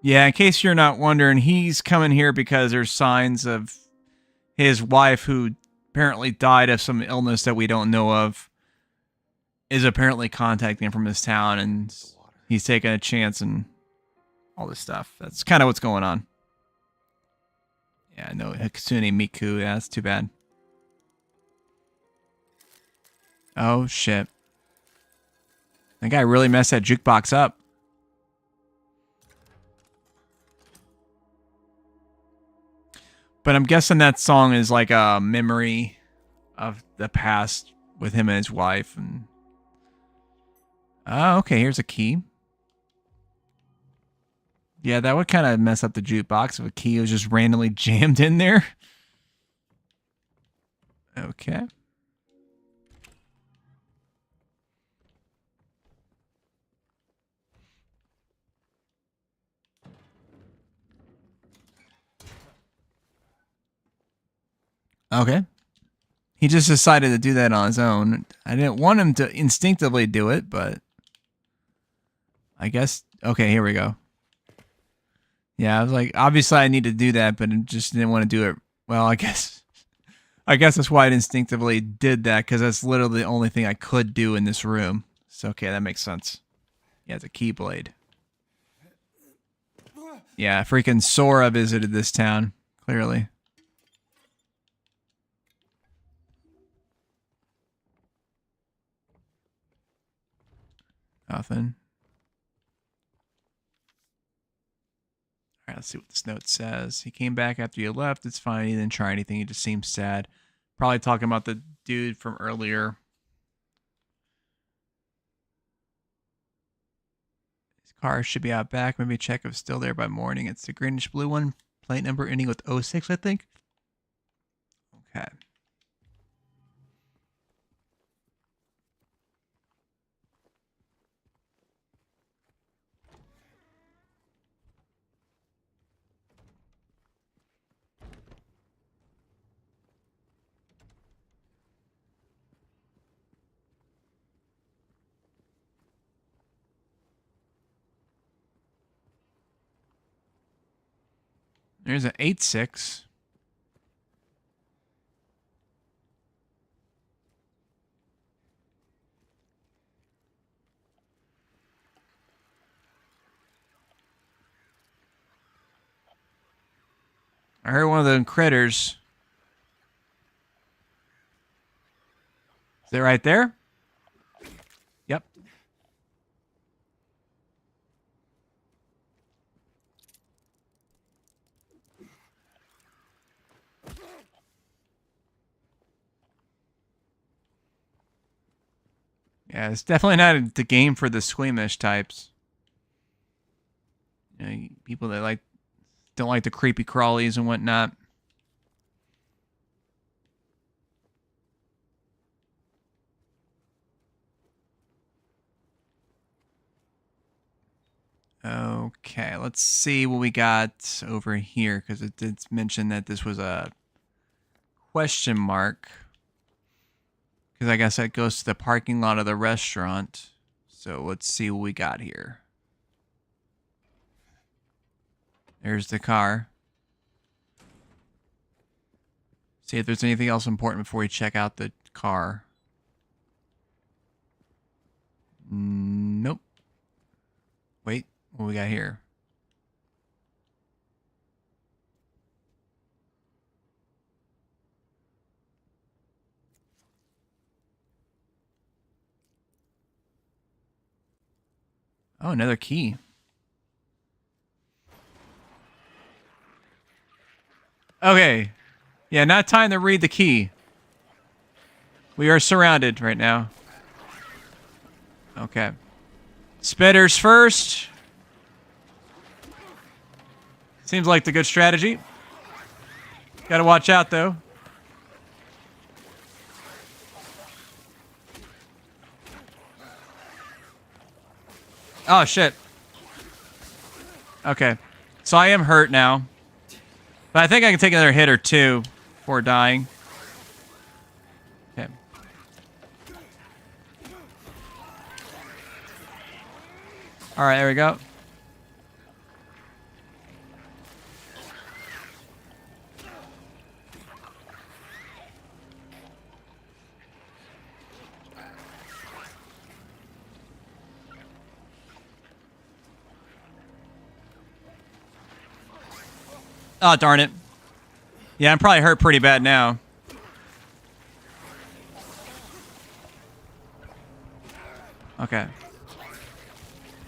Yeah, in case you're not wondering, he's coming here because there's signs of his wife, who apparently died of some illness that we don't know of, is apparently contacting him from this town, and he's taking a chance and all this stuff. That's kind of what's going on. Yeah, no, Hatsune Miku. Yeah, that's too bad. Oh, shit. That guy really messed that jukebox up. But I'm guessing that song is like a memory of the past with him and his wife. And oh, okay, here's a key. Yeah, that would kind of mess up the jukebox if a key was just randomly jammed in there. Okay. Okay. He just decided to do that on his own. I didn't want him to instinctively do it, but I guess. Okay, here we go. Yeah, I was like, obviously I need to do that, but I just didn't want to do it. Well, I guess that's why I instinctively did that, because that's literally the only thing I could do in this room. So, okay, that makes sense. Yeah, it's a keyblade. Yeah, freaking Sora visited this town, clearly. Nothing. All right, let's see what this note says. He came back after you left. It's fine. He didn't try anything. He just seemed sad. Probably talking about the dude from earlier. His car should be out back. Maybe check if it's still there by morning. It's the greenish blue one. Plate number ending with 06, I think. Okay. There's an 8-6. I heard one of the critters. Is it right there? Yep. Yeah, it's definitely not the game for the squeamish types. You know, people that don't like the creepy crawlies and whatnot. Okay, let's see what we got over here, because it did mention that this was a question mark. Because I guess that goes to the parking lot of the restaurant. So let's see what we got here. There's the car. See if there's anything else important before we check out the car. Nope. Wait, what we got here? Oh, another key. Okay. Yeah, not time to read the key. We are surrounded right now. Okay. Spitters first. Seems like the good strategy. Gotta watch out, though. Oh, shit. Okay. So I am hurt now. But I think I can take another hit or two before dying. Okay. Alright, there we go. Oh, darn it. Yeah, I'm probably hurt pretty bad now. Okay.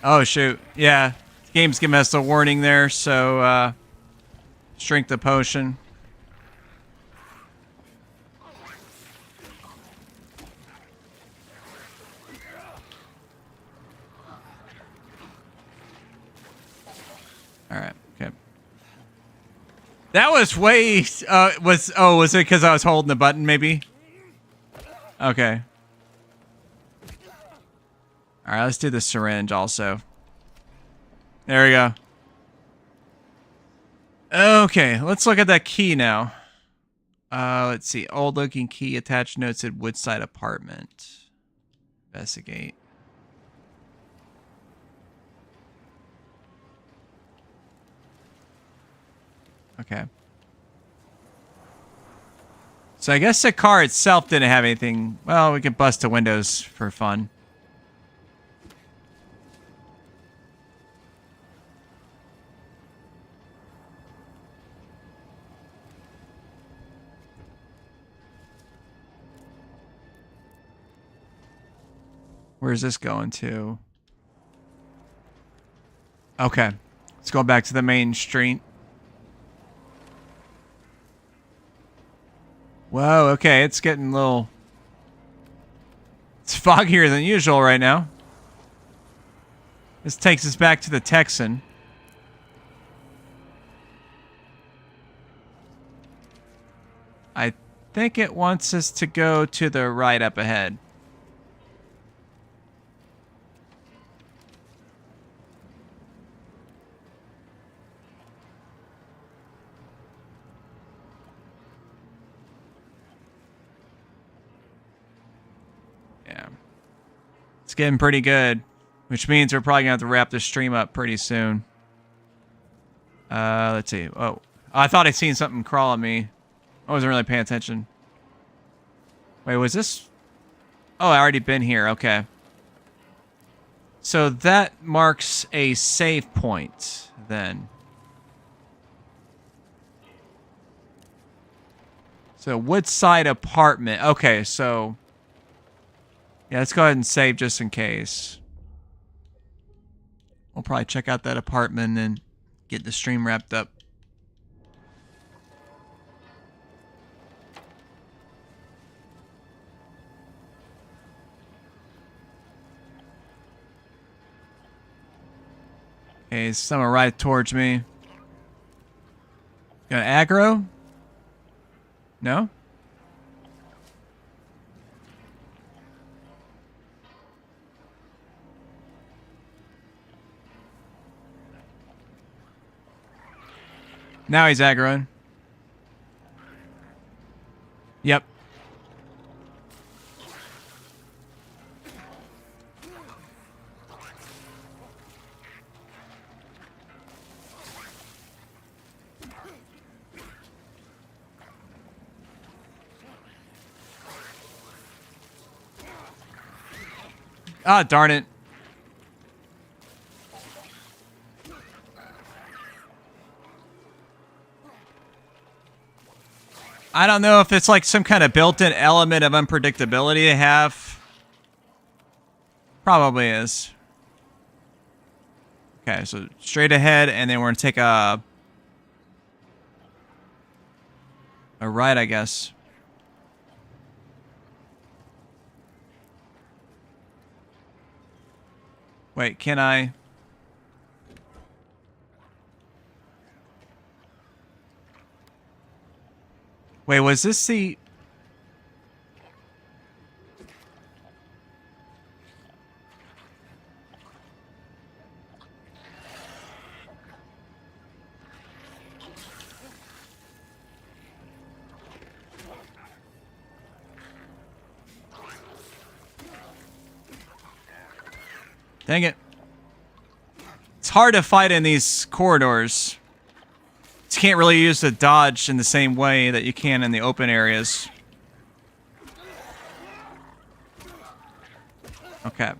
Oh, shoot. Yeah. The game's giving us a warning there, so, drink the potion. Alright, okay. That was way, was it because I was holding the button, maybe? Okay. Alright, let's do the syringe also. There we go. Okay, let's look at that key now. Let's see. Old looking key, attached notes at Woodside apartment. Investigate. Okay. So I guess the car itself didn't have anything. Well, we could bust the windows for fun. Where's this going to? Okay. Let's go back to the main street. Whoa, okay. It's getting a little... It's foggier than usual right now. This takes us back to the Texan. I think it wants us to go to the right up ahead. Yeah. It's getting pretty good, which means we're probably going to have to wrap this stream up pretty soon. Let's see. Oh, I thought I'd seen something crawl at me. I wasn't really paying attention. Wait, was this? Oh, I already been here. Okay. So that marks a save point then. So Woodside apartment. Okay, so yeah, let's go ahead and save just in case. We'll probably check out that apartment and get the stream wrapped up. Okay, someone right towards me. Got aggro? No? Now he's aggroing. Yep. Ah, darn it. I don't know if it's like some kind of built-in element of unpredictability they have. Probably is. Okay, so straight ahead, and then we're gonna take a right, I guess. Wait, can I? Wait, was this the... Dang it. It's hard to fight in these corridors. You can't really use the dodge in the same way that you can in the open areas. Okay.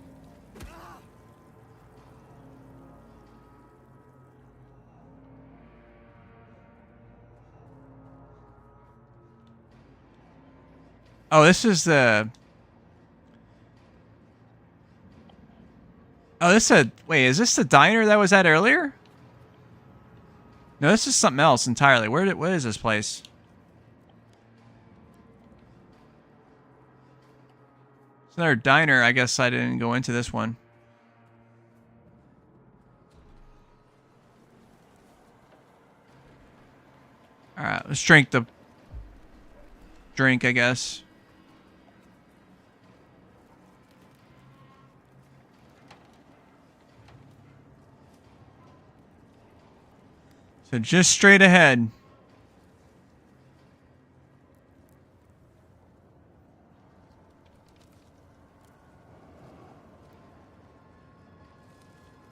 Oh, this is the... Oh, this is a... Wait, is this the diner that was at earlier? No, this is something else entirely. What is this place? It's another diner. I guess I didn't go into this one. Alright, let's drink the... drink, I guess. So just straight ahead.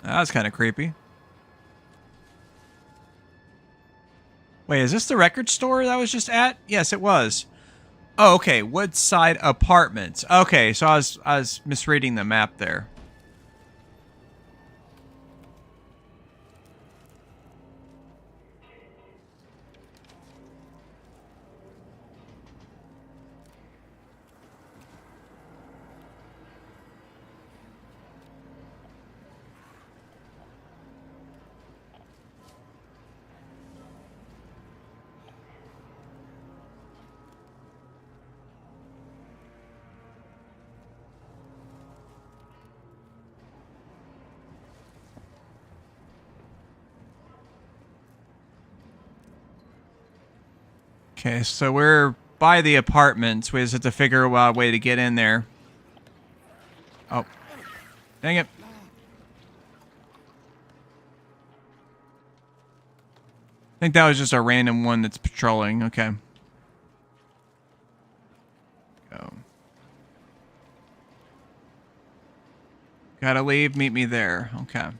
That was kind of creepy. Wait, is this the record store that I was just at? Yes, it was. Oh, okay. Woodside Apartments. Okay, so I was misreading the map there. Okay, so we're by the apartments. We just have to figure out a way to get in there. Oh. Dang it. I think that was just a random one that's patrolling. Okay. Go. Gotta leave. Meet me there. Okay.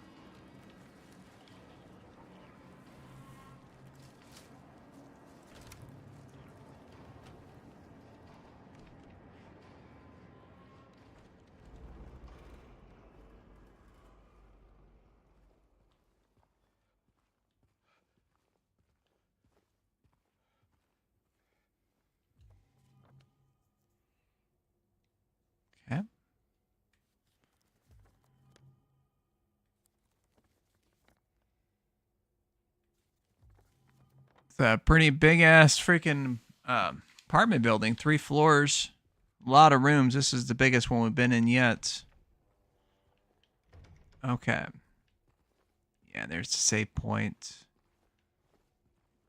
Okay. It's a pretty big ass freaking apartment building. 3 floors. A lot of rooms. This is the biggest one we've been in yet. Okay. Yeah, there's the save point.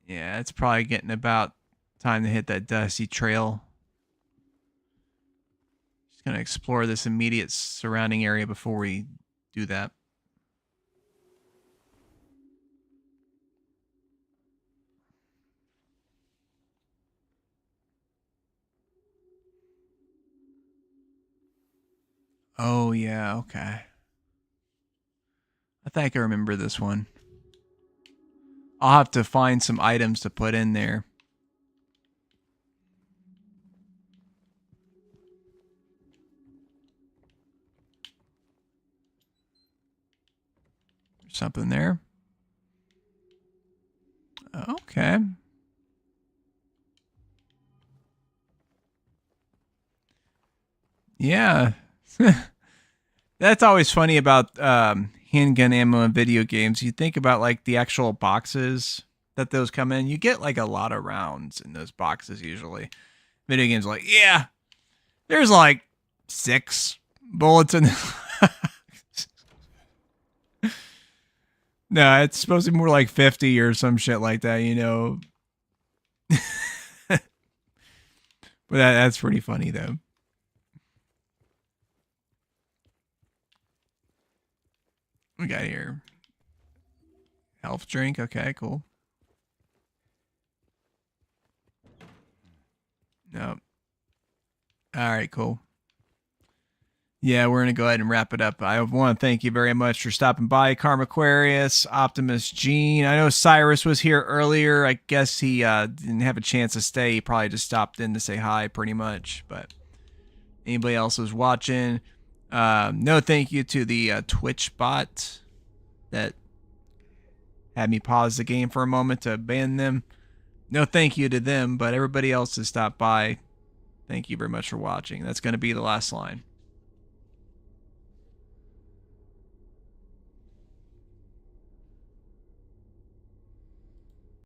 Yeah, it's probably getting about time to hit that dusty trail. Just gonna explore this immediate surrounding area before we do that. Oh, yeah, okay. I think I remember this one. I'll have to find some items to put in there. There's something there. Okay. Yeah. That's always funny about handgun ammo in video games. You think about like the actual boxes that those come in. You get like a lot of rounds in those boxes usually. Video games are like, yeah, there's like 6 bullets in No, it's supposed to be more like 50 or some shit like that, you know. But that's pretty funny though. We got here. Health drink. Okay, cool. Nope. All right, cool. Yeah, we're going to go ahead and wrap it up. I want to thank you very much for stopping by, Karma Aquarius, Optimus Gene. I know Cyrus was here earlier. I guess he didn't have a chance to stay. He probably just stopped in to say hi pretty much. But anybody else who's watching, no thank you to the Twitch bot that had me pause the game for a moment to ban them. No thank you to them, but everybody else has stopped by. Thank you very much for watching. That's going to be the last line.